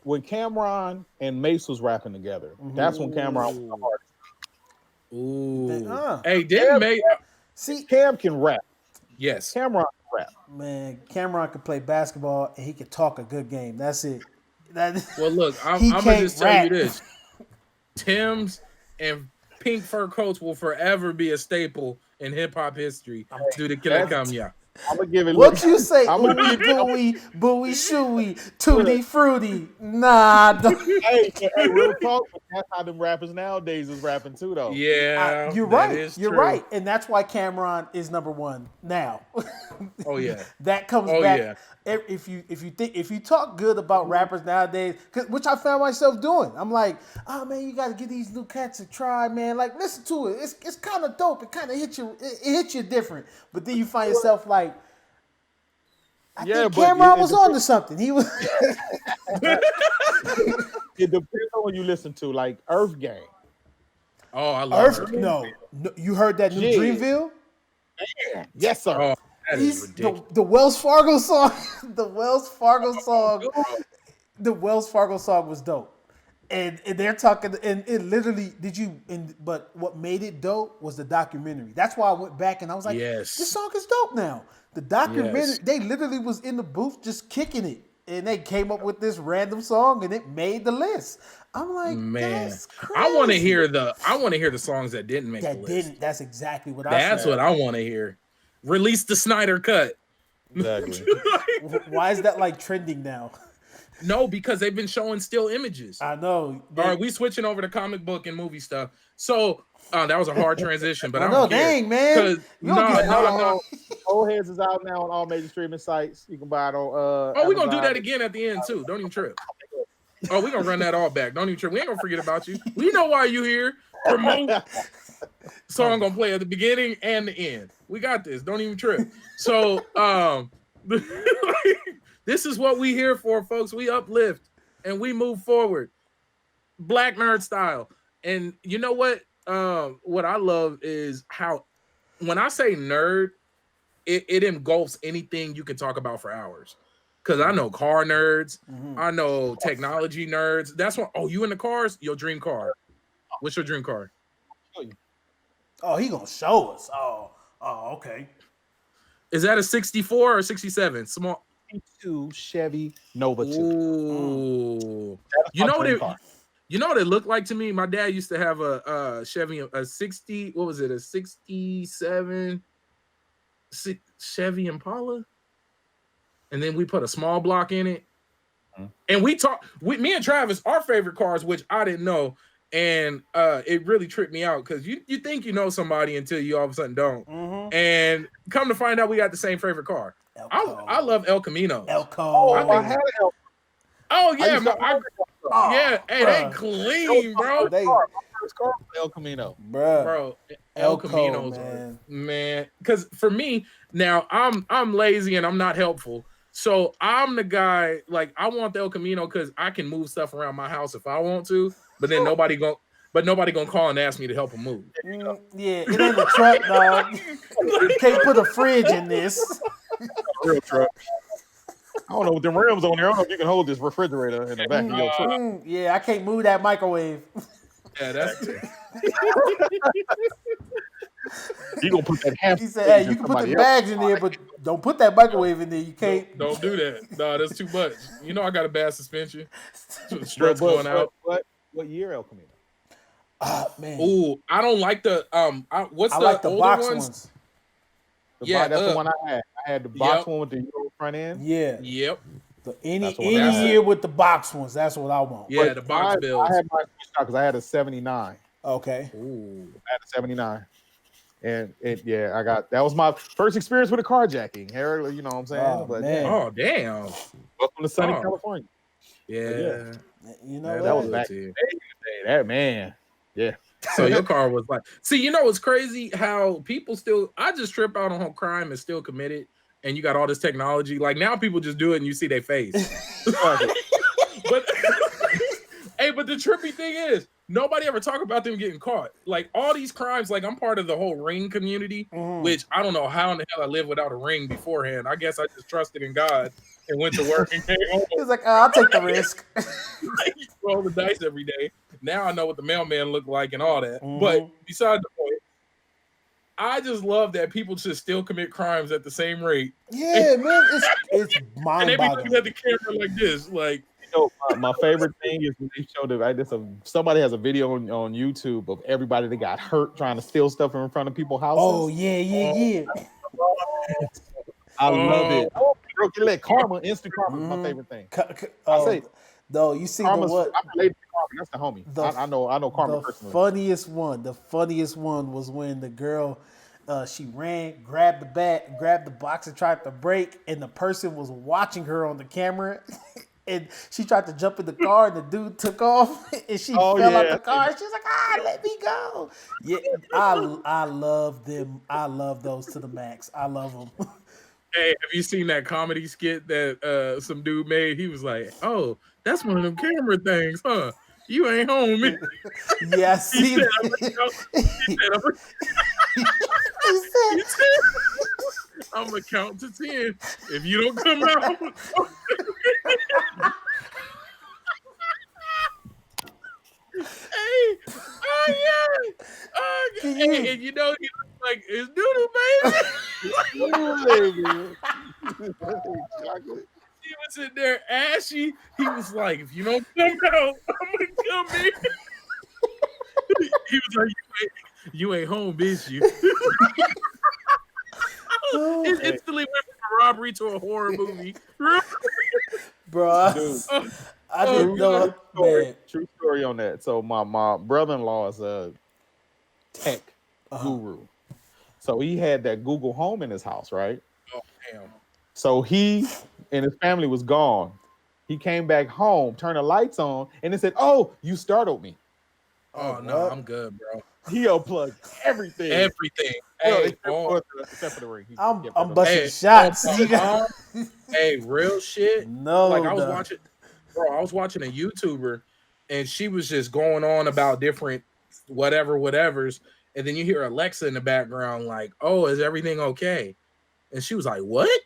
when Cameron and Mace was rapping together, that's when Cameron was the hardest. Hey, didn't Mace see Cam can rap? Yes, Cameron can rap. Man, Cameron can play basketball and he can talk a good game. That's it. Well, look, I'm gonna just tell you this: Tim's and pink fur coats will forever be a staple in hip hop history due to Killer Kanye. I'm gonna give it. What you say? Ooey gooey, booey shooey, tutti fruity. Nah. Hey, real talk. That's how them rappers nowadays is rapping too, though. Yeah, you're right. You're right, and that's why Cameron is number one now. Oh yeah, that comes back. Yeah. If you talk good about rappers nowadays, which I found myself doing, I'm like, oh man, you got to give these new cats a try, man. Like, listen to it. It's kind of dope. It kind of hits you. It hits you different. But then you find yourself like, I think Cameron was on to something. He was. It depends on what you listen to, like Earth Gang. Oh, I love Earth. No, you heard that new Dreamville? Man. Yes, sir. Oh, that is ridiculous. The Wells Fargo song. The Wells Fargo song was dope. And they're talking, and it literally but what made it dope was the documentary. That's why I went back and I was like, this song is dope now. The documentary, they literally was in the booth just kicking it. And they came up with this random song and it made the list. I'm like, man, that's crazy. I want to hear the songs that didn't make the list. That's exactly what That's what I want to hear. Release the Snyder cut. Exactly. Why is that like trending now? No, because they've been showing still images. I know. All right, we switching over to comic book and movie stuff. So that was a hard transition, but I don't care. Dang, man. No. Old Heads is out now on all major streaming sites. You can buy it on. We're gonna do that again at the end too. Don't even trip. We're gonna run that all back. Don't even trip. We ain't gonna forget about you. We know why you here. Promote. Song gonna play at the beginning and the end. We got this. Don't even trip. So this is what we here for, folks. We uplift. and we move forward, Black nerd style. And you know what? What I love is how when I say nerd, it engulfs anything you can talk about for hours. Because I know car nerds, I know technology nerds. That's what. Oh, you in the cars? Your dream car? What's your dream car? Oh, he gonna show us. Oh, okay. Is that a 64 or 67? Small. 2 Chevy Nova 2. Ooh. You know what it looked like to me? My dad used to have a Chevy, a 60. What was it? A 67 Chevy Impala. And then we put a small block in it. And me and Travis, our favorite cars, which I didn't know. And it really tripped me out because you think you know somebody until you all of a sudden don't. And come to find out, we got the same favorite car. I love El Camino. I had El. Oh yeah, hey, they clean, bro. First car was El Camino, bro. El Camino's man. Because for me now, I'm lazy and I'm not helpful. So I'm the guy, like, I want the El Camino because I can move stuff around my house if I want to, but then nobody gonna call and ask me to help them move. Yeah, it ain't a truck, dog. You can't put a fridge in this. Real truck. I don't know with them rims on there. I don't know if you can hold this refrigerator in the back of your truck. Yeah, I can't move that microwave. Yeah, that's You gonna put that half? He said, "Hey, you can put the bags in there, but don't put that microwave in there. You can't. Don't do that. No, that's too much. You know, I got a bad suspension. Struts going out. What year El Camino? Man. Ooh, I don't like the what's I the like the older box ones? That's the one I had. I had the box one with the Euro front end. Yeah. Yep. Any year with the box ones, that's what I want. Yeah, but the box bills. I had my because I had a 79. Okay. Ooh. I had a 79. And that was my first experience with a carjacking. Harold, you know what I'm saying? Oh, damn. Welcome to sunny California. Yeah. You know that was back in the day. That man. Yeah. So your car was like, see, you know, it's crazy how people I just trip out on how crime is still committed and you got all this technology. Like now people just do it and you see their face. But but the trippy thing is nobody ever talk about them getting caught. Like all these crimes, like I'm part of the whole ring community, which I don't know how in the hell I lived without a ring beforehand. I guess I just trusted in God and went to work and came home. He's like, I'll take the risk. Roll the dice every day. Now I know what the mailman looked like and all that. But besides the point, I just love that people just still commit crimes at the same rate. Yeah, man, it's mind-boggling. And they be looking at the camera like this, like. You know, my favorite thing is when they show somebody has a video on YouTube of everybody that got hurt trying to steal stuff in front of people's houses. Oh yeah. I love it. Instant karma is my favorite thing. I say, no, you see I'm what? related to Karma. That's the homie. I know Karma personally. The funniest one was when the girl, she ran, grabbed the box and tried to break, and the person was watching her on the camera. And she tried to jump in the car, and the dude took off, and she fell out the car. And she's like, let me go. Yeah, I love them. I love those to the max. I love them. Hey, have you seen that comedy skit that some dude made? He was like, "Oh, that's one of them camera things, huh? You ain't home." Yeah, I see that. He said, I'm gonna count to 10. If you don't come out, hey, and you know he looks like it's doodle baby. He was in there ashy. He was like, "If you don't come out, I'm gonna come in." He was like, "You ain't home, bitch. You." It instantly went from a robbery to a horror movie. Bro, I didn't know. True story on that. So my brother-in-law is a tech guru. So he had that Google Home in his house, right? Oh, damn. So he and his family was gone. He came back home, turned the lights on, and they said, "Oh, you startled me." Oh, no, I'm good, bro. He unplugged everything. Hey, except for the ring. I'm busting shots. Hey, real shit. No, like I was watching. Bro, I was watching a YouTuber, and she was just going on about different whatevers, and then you hear Alexa in the background like, "Oh, is everything okay?" And she was like, "What?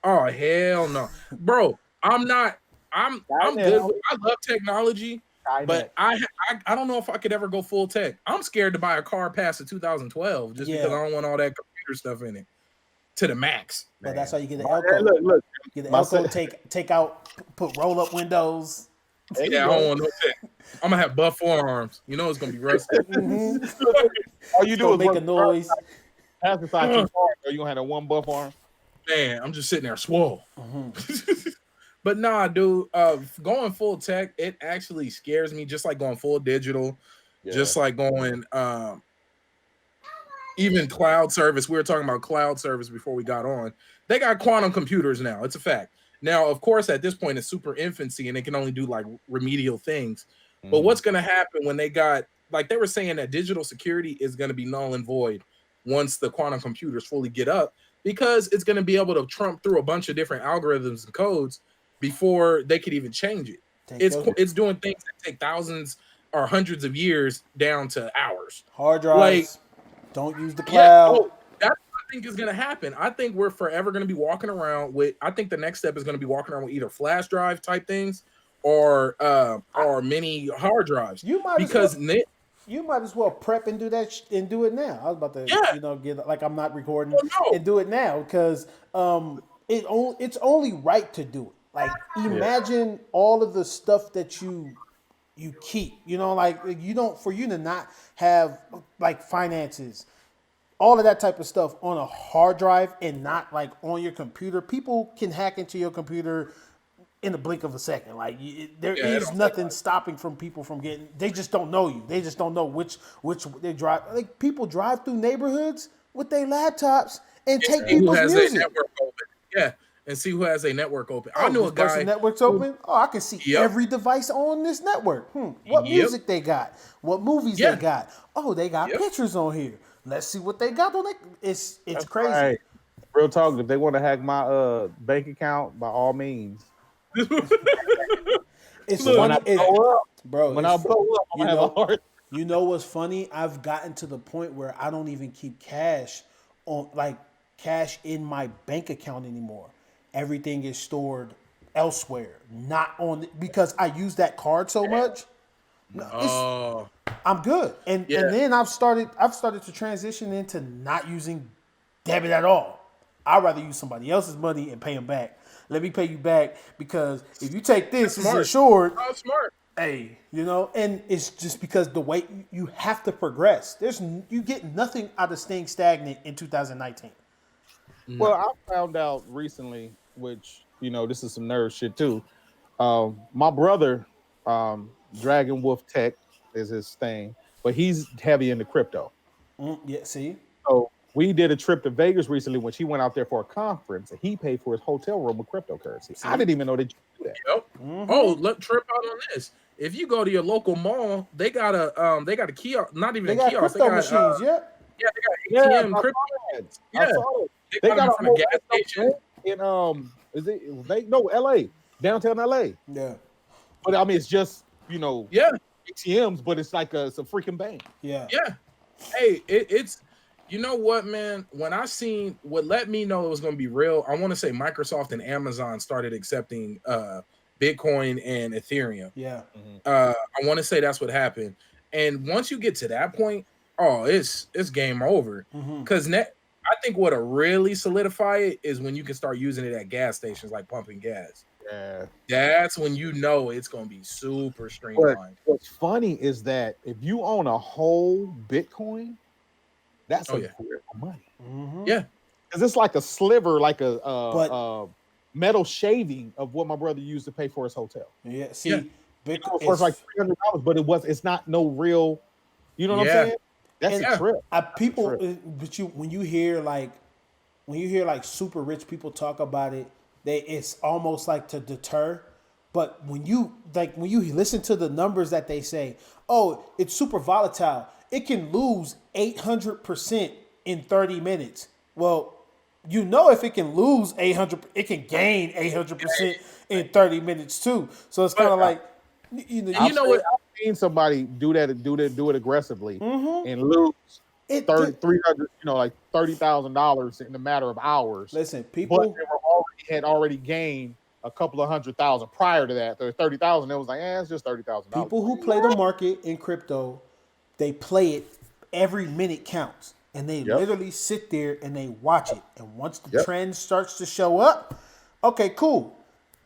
Oh, hell no, bro! I'm not. I'm good. I love technology, but I don't know if I could ever go full tech. I'm scared to buy a car past the 2012 just because I don't want all that computer stuff in it to the max. But that's how you get the Elko. Look, get the Elko. Take out, put roll up windows. Yeah, I don't want no tech. I'm gonna have buff forearms. You know it's gonna be rusty. All you do is make a noise. Half the side too far, or you gonna have that one buff arm. Man, I'm just sitting there swole. But nah, dude, going full tech, it actually scares me. Just like going full digital, just like going even cloud service. We were talking about cloud service before we got on. They got quantum computers now. It's a fact. Now, of course, at this point, it's super infancy and they can only do like remedial things. But what's going to happen when they got, like they were saying that digital security is going to be null and void once the quantum computers fully get up, because it's going to be able to trump through a bunch of different algorithms and codes before they could even change it. It's doing things that take thousands or hundreds of years down to hours. Hard drives. Like, don't use the cloud. Yeah, that's what I think is going to happen. I think we're forever going to be walking around with, I think the next step is going to be walking around with either flash drive type things or mini hard drives. You might as well prep and do that and do it now. I was about to, get like I'm not recording and do it now because it's only right to do it. Like imagine all of the stuff that you keep, like you don't, for you to not have like finances, all of that type of stuff on a hard drive and not like on your computer. People can hack into your computer in the blink of a second. Like there is nothing stopping from people from getting. They just don't know you. They just don't know which they drive. Like people drive through neighborhoods with their laptops and take people's music. Network open. Yeah. And see who has a network open. I knew a guy. Network's open. Oh, I can see every device on this network. What music they got? What movies they got? Oh, they got pictures on here. Let's see what they got on it. It's crazy. Right. Real talk. If they want to hack my bank account, by all means. It's funny, bro. When I blow up, I'm gonna have a heart. You know what's funny? I've gotten to the point where I don't even keep cash in my bank account anymore. Everything is stored elsewhere, not on because I use that card so much. I'm good, and then I've started to transition into not using debit at all. I'd rather use somebody else's money and pay them back. Let me pay you back because if you take this, it's insured. Oh, smart. Hey, and it's just because the way you have to progress. You get nothing out of staying stagnant in 2019. Well, I found out recently, which, this is some nerd shit too. My brother, Dragon Wolf Tech is his thing, but he's heavy into crypto. Yeah, see? So we did a trip to Vegas recently when she went out there for a conference and he paid for his hotel room with cryptocurrency. See? I didn't even know that you do that. Yep. Oh, look, trip out on this. If you go to your local mall, they got a kiosk, not even a kiosk. They got machines, Yeah, they got ATM crypto. Yeah. They got a whole gas station in LA, downtown LA. Yeah. But I mean it's just, ATMs, but it's like it's a freaking bank. Yeah. Yeah. Hey, it's you know what, man? When I seen what let me know it was gonna be real, I want to say Microsoft and Amazon started accepting Bitcoin and Ethereum. Yeah. I want to say that's what happened. And once you get to that point, it's game over. Because I think what'll really solidify it is when you can start using it at gas stations, like pumping gas. Yeah. That's when it's going to be super streamlined. What's funny is that if you own a whole Bitcoin, that's a career for money. Yeah. Because it's like a sliver, like a metal shaving of what my brother used to pay for his hotel. Yeah. See, Bitcoin was like $300, but it's not no real, you know what I'm saying? That's a trip. When you hear like super rich people talk about it, it's almost like to deter. But when you listen to the numbers that they say, it's super volatile. It can lose 800% in 30 minutes. Well, you know if it can lose 800, it can gain 800% in 30 minutes too. So it's kind of like, you know what? I've seen somebody do it aggressively and lose 300, like $30,000 in a matter of hours. Listen, people, but they had already gained a couple of $100,000 prior to that. There's 30,000. It was like, it's just $30,000. People who play the market in crypto, they play it every minute counts. And they literally sit there and they watch it. And once the trend starts to show up, okay, cool.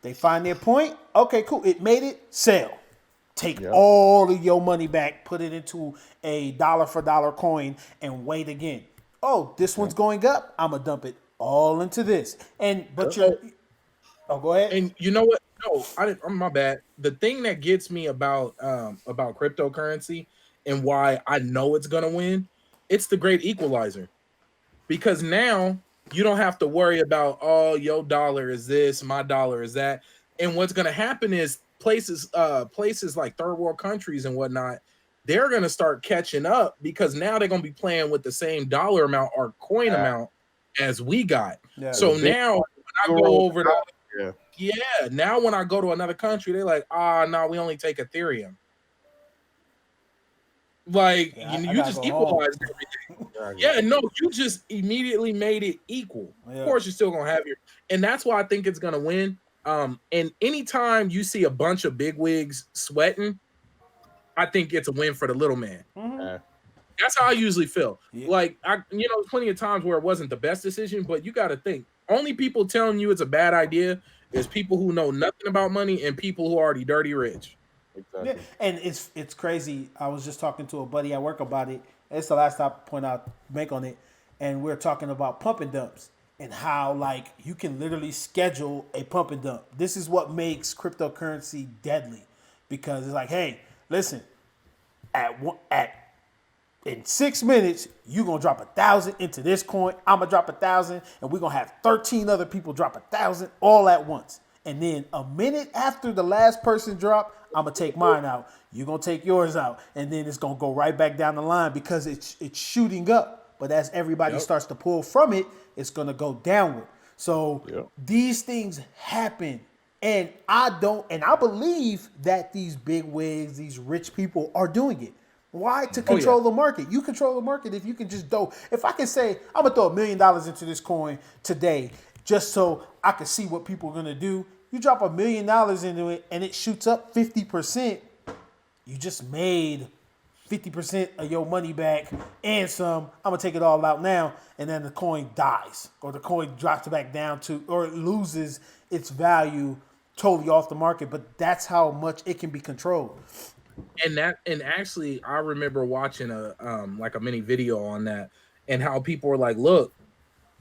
They find their point. Okay, cool. It made it. Sell. Take all of your money back, put it into a dollar for dollar coin, and wait again. Oh, this one's going up. I'm gonna dump it all into this. But go ahead. And you know what? No, I'm my bad. The thing that gets me about cryptocurrency and why I know it's gonna win, it's the great equalizer. Because now you don't have to worry about, oh, your dollar is this, my dollar is that. And what's gonna happen is places like third world countries and whatnot, they're gonna start catching up because now they're gonna be playing with the same dollar amount or coin amount as we got. Yeah, so now when I go over to now when I go to another country, they're like, no, we only take Ethereum. Like you just equalized everything. No, you just immediately made it equal. Of course, you're still gonna have and that's why I think it's gonna win. And anytime you see a bunch of bigwigs sweating, I think it's a win for the little man. That's how I usually feel. Like plenty of times where it wasn't the best decision, but you got to think only people telling you it's a bad idea is people who know nothing about money and people who are already dirty rich. Exactly. Yeah, and it's crazy. I was just talking to a buddy at work about it. It's the last point I'll make on it, and we're talking about pump and dumps and how like you can literally schedule a pump and dump. This is what makes cryptocurrency deadly, because it's like, hey, listen, in 6 minutes, you're going to drop 1,000 into this coin. I'm going to drop 1,000, and we're going to have 13 other people drop 1,000 all at once. And then a minute after the last person drop, I'm going to take mine out. You're going to take yours out. And then it's going to go right back down the line because it's shooting up. But as everybody starts to pull from it, it's going to go downward. So these things happen. And I believe that these big wigs, these rich people are doing it. Why? To control the market. You control the market if you can just if I can say, I'm going to throw $1 million into this coin today just so I can see what people are going to do. You drop $1 million into it and it shoots up 50%. You just made 50% of your money back and some. I'm going to take it all out now. And then the coin dies or the coin drops back down or it loses its value totally off the market. But that's how much it can be controlled. And actually, I remember watching a mini video on that and how people were like, look,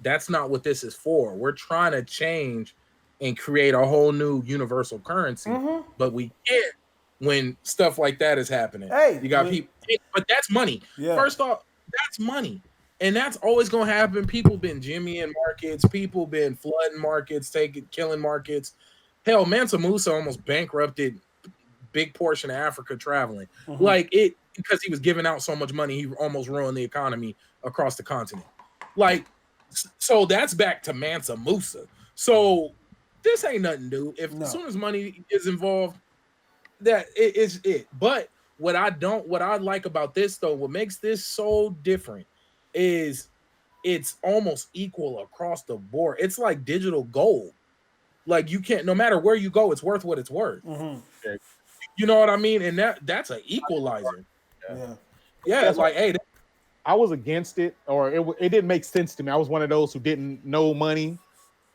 that's not what this is for. We're trying to change and create a whole new universal currency, but we can't when stuff like that is happening. Hey, you got people, but that's money. Yeah. First off, that's money. And that's always going to happen. People been jimmying markets. People been flooding markets, killing markets. Hell, Mansa Musa almost bankrupted big portion of Africa traveling. Like it, because he was giving out so much money, he almost ruined the economy across the continent. Like, so that's back to Mansa Musa. So this ain't nothing new. As soon as money is involved, that is it. But what I like about this though, what makes this so different is it's almost equal across the board. It's like digital gold. Like you can't, no matter where you go, it's worth what it's worth. You know what I mean? And that's an equalizer. Yeah. It's like, hey, I was against it, or it didn't make sense to me. I was one of those who didn't know money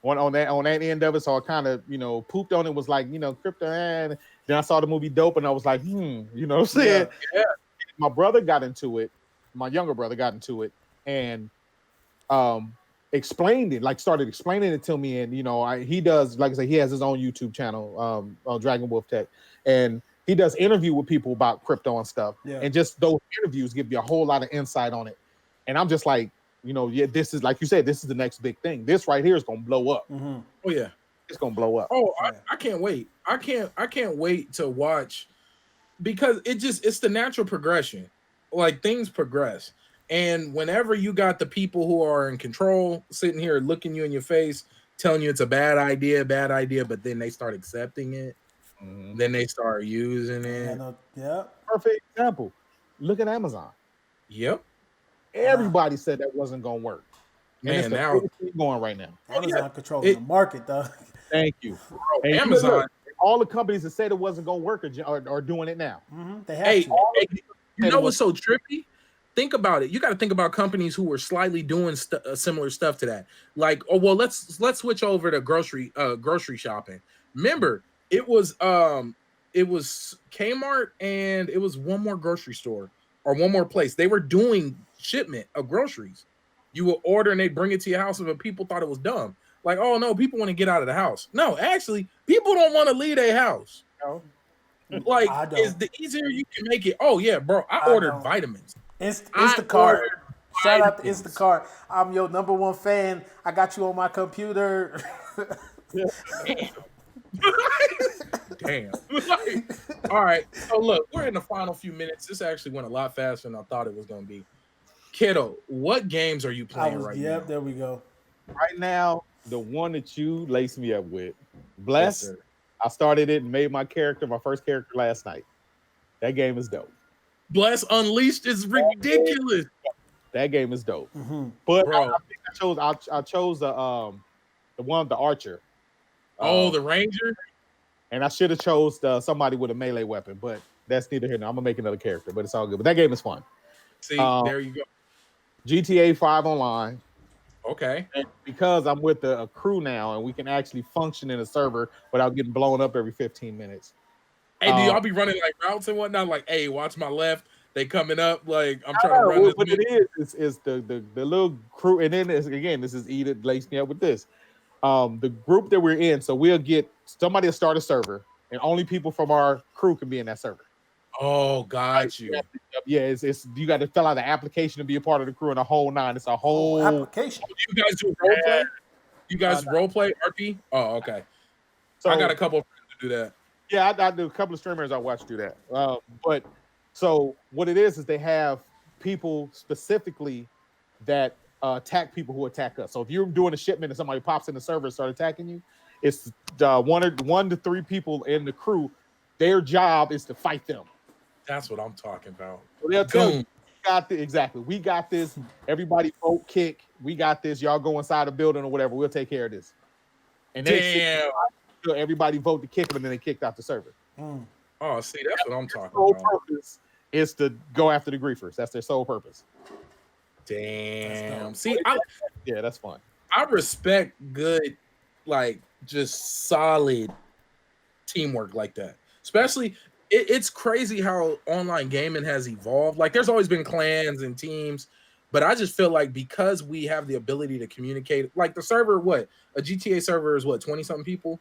on that end of it, so I kind of pooped on it. Was like crypto, and then I saw the movie Dope, and I was like, you know what I'm saying? Yeah. My brother got into it. My younger brother got into it, and explained it, like started explaining it to me. And he does, like I say, he has his own YouTube channel, Dragon Wolf Tech, and he does interview with people about crypto and stuff. And just those interviews give you a whole lot of insight on it. And I'm just like, this is, like you said, this is the next big thing. This right here is gonna blow up. Oh yeah, it's gonna blow up. Oh, I can't wait. I can't wait to watch, because it's the natural progression. Like things progress. And whenever you got the people who are in control sitting here looking you in your face, telling you it's a bad idea, but then they start accepting it, then they start using it. Yeah. Perfect example. Look at Amazon. Yep. Everybody said that wasn't gonna work. And it's the biggest thing going right now. Amazon controlling the market, though. Thank you. Bro, Amazon. Look, all the companies that said it wasn't gonna work are doing it now. They have to. You know what's so trippy? Think about it. You got to think about companies who were slightly doing similar stuff to that. Like, oh well, let's switch over to grocery shopping. Remember, it was Kmart and it was one more grocery store or one more place. They were doing shipment of groceries. You would order and they'd bring it to your house, but people thought it was dumb. Like, oh no, people want to get out of the house. No, actually, people don't want to leave their house. No. Like, is the easier you can make it. Oh yeah, bro, I ordered vitamins. Instacart. Shout out to Instacart. I'm your #1 fan. I got you on my computer. Damn. All right. So look, we're in the final few minutes. This actually went a lot faster than I thought it was going to be. Kiddo, what games are you playing right now? Yep, there we go. Right now, the one that you laced me up with, Bless. Yes, I started it and made my first character last night. That game is dope. Bless Unleashed is ridiculous. That game is dope. But bro, I chose the one, the archer. The ranger. And I should have chose somebody with a melee weapon, but that's neither here nor. I'm gonna make another character, but it's all good. But that game is fun. See, there you go. GTA 5 online. Okay. And because I'm with a crew now, and we can actually function in a server without getting blown up every 15 minutes. Hey, do y'all be running like routes and whatnot? Like, hey, watch my left. They coming up. Like, I'm trying to run this. What it is the little crew. And then this is Edith laced me up with this. The group that we're in. So we'll get somebody to start a server, and only people from our crew can be in that server. Oh, got you. Yeah, it's you got to fill out the application to be a part of the crew and a whole nine. It's a whole application. You guys do role play? You guys role play RP? Oh, okay. So I got a couple of friends to do that. Yeah, I do a couple of streamers I watch do that. But so what it is they have people specifically that attack people who attack us. So if you're doing a shipment and somebody pops in the server and start attacking you, it's 1 to 3 people in the crew. Their job is to fight them. That's what I'm talking about. So they'll tell you, we got this. Everybody vote kick. We got this. Y'all go inside a building or whatever. We'll take care of this. And then everybody vote to kick them, and then they kicked out the server. Oh, see, that's what I'm talking about. Purpose is to go after the griefers. That's their sole purpose. Damn. See, that's fun. I respect good, like, just solid teamwork like that. Especially, it's crazy how online gaming has evolved. Like, there's always been clans and teams, but I just feel like because we have the ability to communicate, like the server, a GTA server is 20-something people?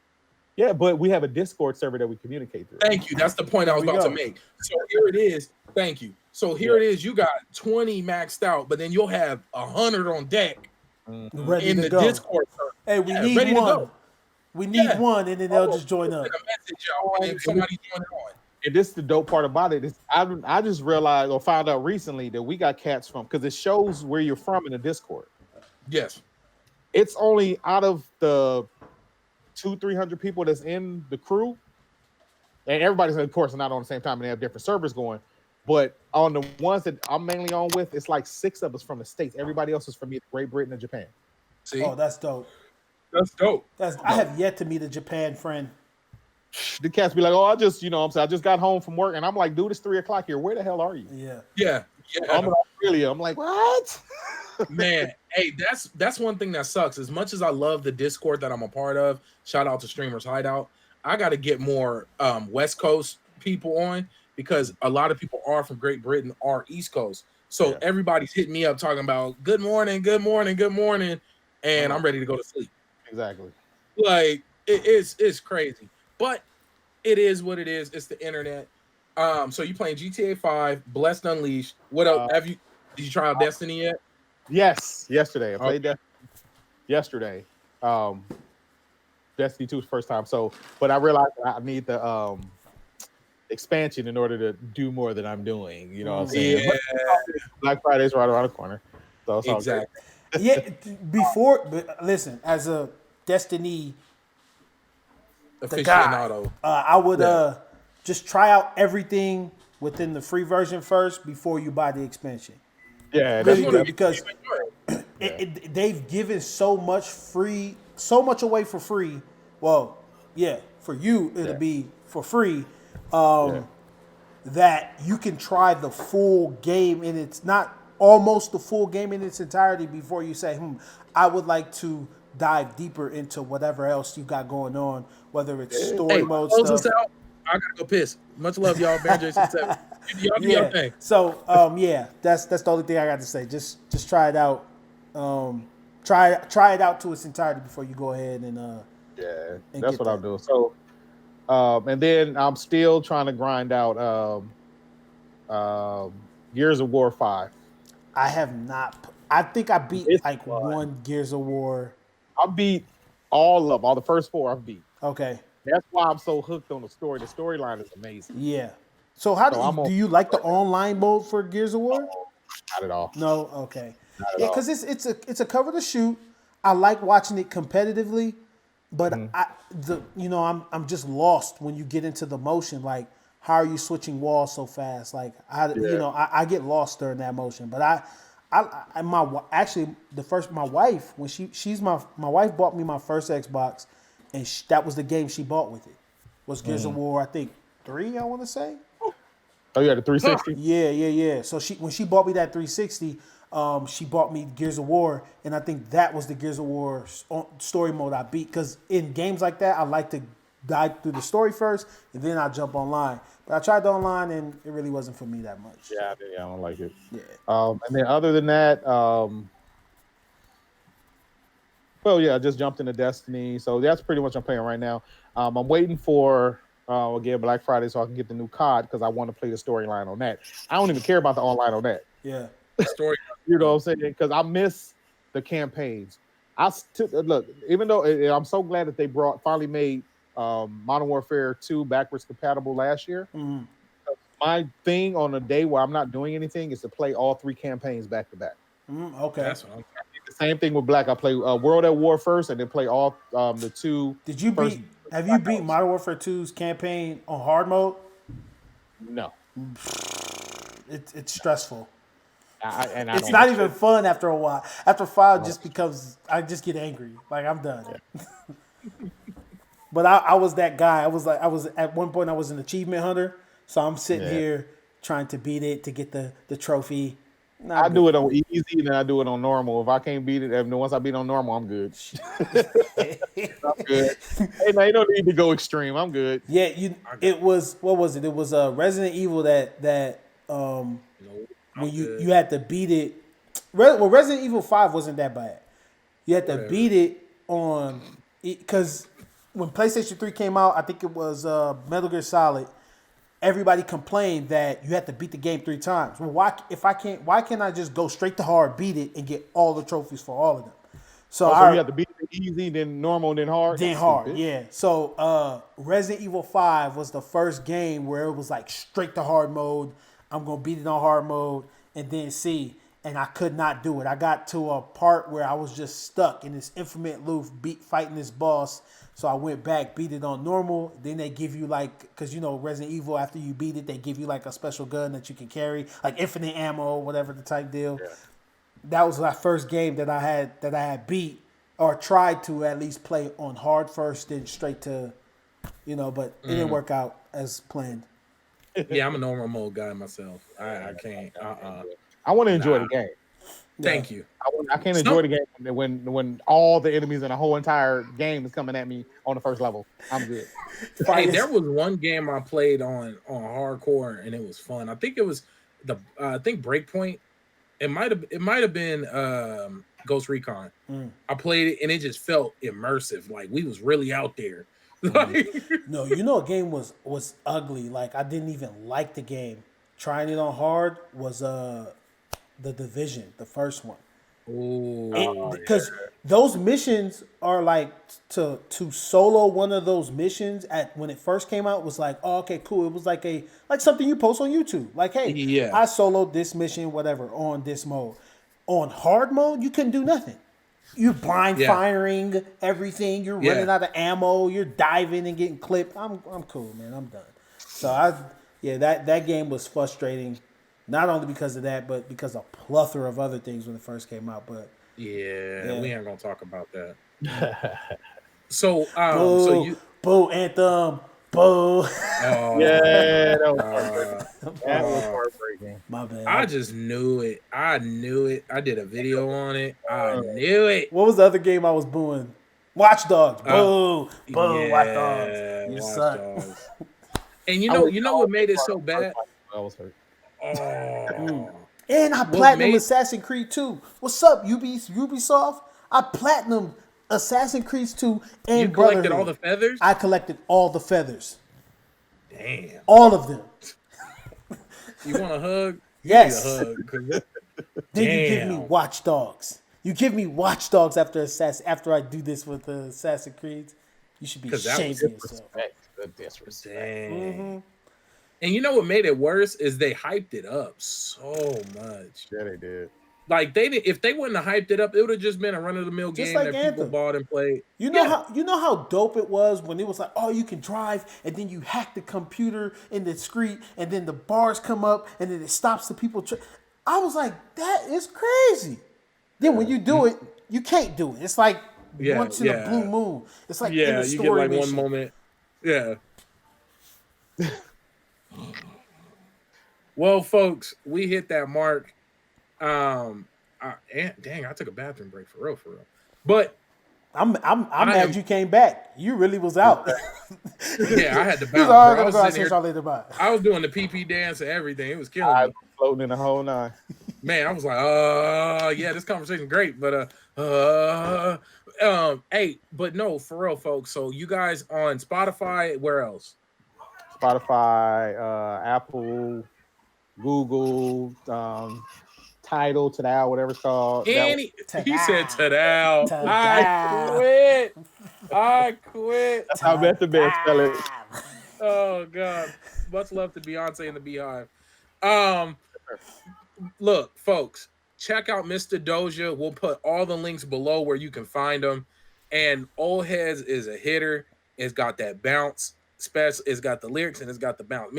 Yeah, but we have a Discord server that we communicate through. Thank you. That's the point I was about to make. So here it is. Thank you. So here it is. You got 20 maxed out, but then you'll have 100 on deck in the Discord server. Hey, we need one. We need one, and then they'll just join up. And somebody join on. And this is the dope part about it. I just realized or found out recently that we got cats from, because it shows where you're from in the Discord. Yes. It's only out of the 200-300 people that's in the crew, and everybody's of course not on the same time, and they have different servers going. But on the ones that I'm mainly on with, it's like 6 of us from the States. Everybody else is from either Great Britain or Japan. See? Oh, that's dope. That's dope. I have yet to meet a Japan friend. The cats be like, "Oh, I just, I just got home from work," and I'm like, "Dude, it's 3:00 here. Where the hell are you?" Yeah. I'm in Australia. I'm like, "What?" Man, hey, that's one thing that sucks. As much as I love the Discord that I'm a part of, shout out to Streamers Hideout, I got to get more West Coast people on, because a lot of people are from Great Britain or East Coast. So everybody's hitting me up talking about good morning, and I'm ready to go to sleep. Exactly. Like, it's crazy. But it is what it is. It's the internet. So you playing GTA 5, Blessed Unleashed. What else? Did you try out Destiny yet? Yes, yesterday. I played Destiny yesterday. Destiny 2 was the first time. So, but I realized I need the expansion in order to do more than I'm doing. You know what I'm saying? Yeah. But Black Friday's right around the corner, so it's all good. Yeah, before, but listen, as a Destiny the guy, I would just try out everything within the free version first before you buy the expansion. Yeah, really good because they've given so much away for free. Well, yeah, for you it'll be for free. That you can try the full game, and it's not almost the full game in its entirety before you say, I would like to dive deeper into whatever else you got going on, whether it's story mode stuff. I gotta go piss. Much love, y'all. BaronJ67. Y'all do your thing. So, that's the only thing I got to say. Just try it out. Try it out to its entirety before you go ahead and that's what I'll do. So, and then I'm still trying to grind out Gears of War 5. I have not. I think I beat one Gears of War. I beat all the first 4 I've beat. Okay. That's why I'm so hooked on the story. The storyline is amazing. Yeah. So do you like the online mode for Gears of War? Not at all. No. Okay. Because it's a cover to shoot. I like watching it competitively, but I'm just lost when you get into the motion. Like, how are you switching walls so fast? Like, I get lost during that motion. But my wife, when my wife bought me my first Xbox, and that was the game she bought with it. Was Gears of War, I think 3, I want to say. Oh, you had a 360? Yeah. So when she bought me that 360, she bought me Gears of War, and I think that was the Gears of War story mode I beat. Because in games like that, I like to dive through the story first, and then I jump online. But I tried the online, and it really wasn't for me that much. Yeah, I don't like it. Yeah. And then other than that, I just jumped into Destiny. So that's pretty much what I'm playing right now. I'm waiting for, again, Black Friday so I can get the new COD because I want to play the storyline on that. I don't even care about the online on that. Yeah. Story. You know what I'm saying? Because I miss the campaigns. Look, even though I'm so glad that they finally made Modern Warfare 2 backwards compatible last year. Mm-hmm. My thing on a day where I'm not doing anything is to play all 3 campaigns back to back. Okay. That's what I'm the same thing with Black. I play World at War first, and then play all the 2. Have you beat Modern Warfare 2's campaign on hard mode? No. It's stressful. It's not even fun after a while. After 5, just becomes I just get angry. Like, I'm done. Yeah. But I was that guy. I was at one point I was an achievement hunter, so I'm sitting here trying to beat it to get the trophy. I do it on easy, and then I do it on normal. If I can't beat it, once I beat on normal, I'm good. I'm good. Hey, now you don't need to go extreme. I'm good. Yeah, it was what was it? It was Resident Evil that when you had to beat it. Well, Resident Evil 5 wasn't that bad. You had to beat it on because when PlayStation 3 came out, I think it was Metal Gear Solid. Everybody complained that you had to beat the game 3 times. Well, why can't I just go straight to hard, beat it, and get all the trophies for all of them? So you have to beat it easy, then normal, then hard? Then hard, yeah. So Resident Evil 5 was the first game where it was like straight to hard mode. I'm going to beat it on hard mode and then see. And I could not do it. I got to a part where I was just stuck in this infinite loop fighting this boss. So I went back, beat it on normal. Then they give you because Resident Evil, after you beat it, they give you a special gun that you can carry, like infinite ammo, whatever the type deal. Yeah. That was my first game that I had beat or tried to at least play on hard first, then straight to, but it didn't work out as planned. Yeah, I'm a normal mode guy myself. I can't. I want to enjoy the game. Thank you. I can't enjoy the game when all the enemies in the whole entire game is coming at me on the first level. I'm good. Hey, there was one game I played on hardcore and it was fun. I think it was Breakpoint. It might have been Ghost Recon. I played it and it just felt immersive. Like we was really out there. No, a game was ugly. Like I didn't even like the game. Trying it on hard was The Division, the first one. Because those missions are like to solo one of those missions at when it first came out was like, oh, okay, cool. It was like something you post on YouTube. Like, hey, I soloed this mission, whatever, on this mode. On hard mode, you couldn't do nothing. You're blind firing everything. You're running out of ammo. You're diving and getting clipped. I'm cool, man. I'm done. So that game was frustrating. Not only because of that, but because of a plethora of other things when it first came out. But we ain't gonna talk about that. So, boo, Anthem, boo. That was heartbreaking. My bad. I just knew it. I did a video on it. I knew it. What was the other game I was booing? Watch Dogs. Boo, Watch Dogs. You suck. And you know what made it so bad? I was hurt. And I platinum Assassin's Creed 2. What's up, Ubisoft? I platinum Assassin's Creed 2 and you collected all the feathers? I collected all the feathers. Damn. All of them. You want a hug? Yes. You hug. Then you give me Watch Dogs. You give me Watch Dogs after I do this with the Assassin's Creed. You should be ashamed of yourself. The disrespect. Mm-hmm. And you know what made it worse is they hyped it up so much. Yeah, they did. Like if they wouldn't have hyped it up, it would have just been a run-of-the-mill game like that Anthem. People bought and played. You know how dope it was when it was like, oh, you can drive, and then you hack the computer in the street, and then the bars come up, and then it stops the people. I was like, that is crazy. Then when you do it, you can't do it. It's like once in a blue moon. It's like in the story you get like mission. one moment. Yeah. Well, folks, we hit that mark. Dang, I took a bathroom break for real. But I'm mad you came back. You really was out. Yeah, I had to bounce. I was doing the PP dance and everything. It was killing me. I was floating in the whole nine. Man, I was like, this conversation's great, but hey, but no, for real, folks. So you guys on Spotify, where else? Spotify, Apple, Google, Tidal, Tidal, whatever it's called. And he said Tidal. I quit. That's how Method Man spell it. Oh God. Much love to Beyonce and the Beehive. Look, folks, check out Mista Doesha. We'll put all the links below where you can find them. And Old Heads is a hitter. It's got that bounce. It's got the lyrics and it's got the bounce.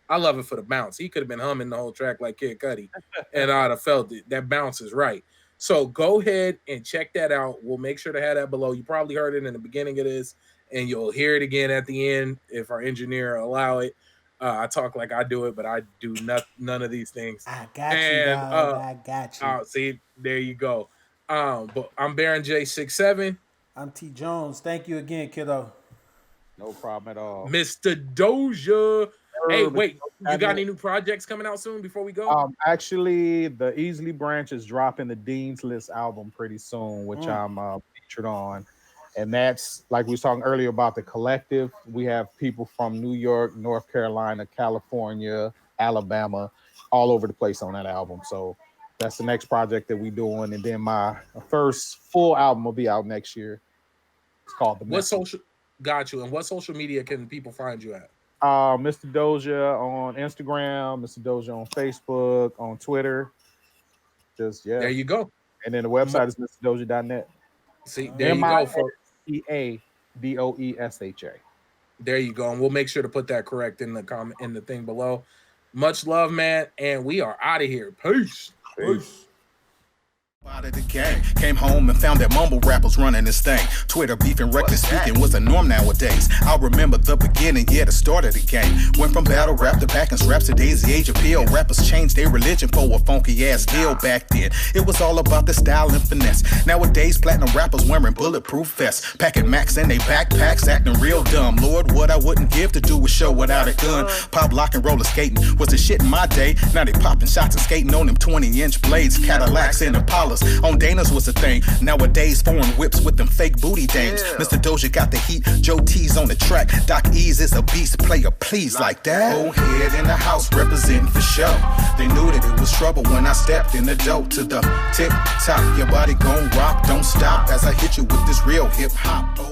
I love it for the bounce. He could have been humming the whole track like Kid Cudi, and I'd have felt it. That bounce is right. So go ahead and check that out. We'll make sure to have that below. You probably heard it in the beginning of this, and you'll hear it again at the end if our engineer allow it. I talk like I do it, but I do none of these things. I got you, dog. I got you. See, there you go. But I'm BaronJ67. I'm TJones. Thank you again, kiddo. No problem at all. Mista Doesha. Hey, wait, you got any new projects coming out soon before we go? Actually, the Easily Branch is dropping the Dean's List album pretty soon, which I'm featured on. And that's, like we was talking earlier about the collective. We have people from New York, North Carolina, California, Alabama, all over the place on that album. So that's the next project that we're doing. And then my first full album will be out next year. It's called The Message. Got you. And what social media can people find you at? Mista Doesha on Instagram, Mista Doesha on Facebook, on Twitter. There you go. And then the website is MistaDoesha.net. See, there you go. MistaDoesha. There you go. And we'll make sure to put that correct in the comment in the thing below. Much love, man. And we are out of here. Peace. Out of the game, came home and found that mumble rappers running this thing. Twitter beefing, reckless speaking was the norm nowadays. I remember the beginning, the start of the game. Went from battle rap to packing straps, today's the age of appeal. Rappers changed their religion for a funky ass deal. Back then, it was all about the style and finesse. Nowadays, platinum rappers wearing bulletproof vests, packing Macs in they backpacks, acting real dumb. Lord, what I wouldn't give to do a show without a gun. Pop, lock, and roller skating was the shit in my day. Now they popping shots and skating on them 20-inch blades, Cadillacs and Impala dollars. On Dana's was a thing. Nowadays, foreign whips with them fake booty dames. Mr. Doja got the heat, Joe T's on the track. Doc Ease is a beast player, please like that. Old head in the house representing for show. They knew that it was trouble when I stepped in the dope to the tick tock. Your body gon' rock, don't stop as I hit you with this real hip hop.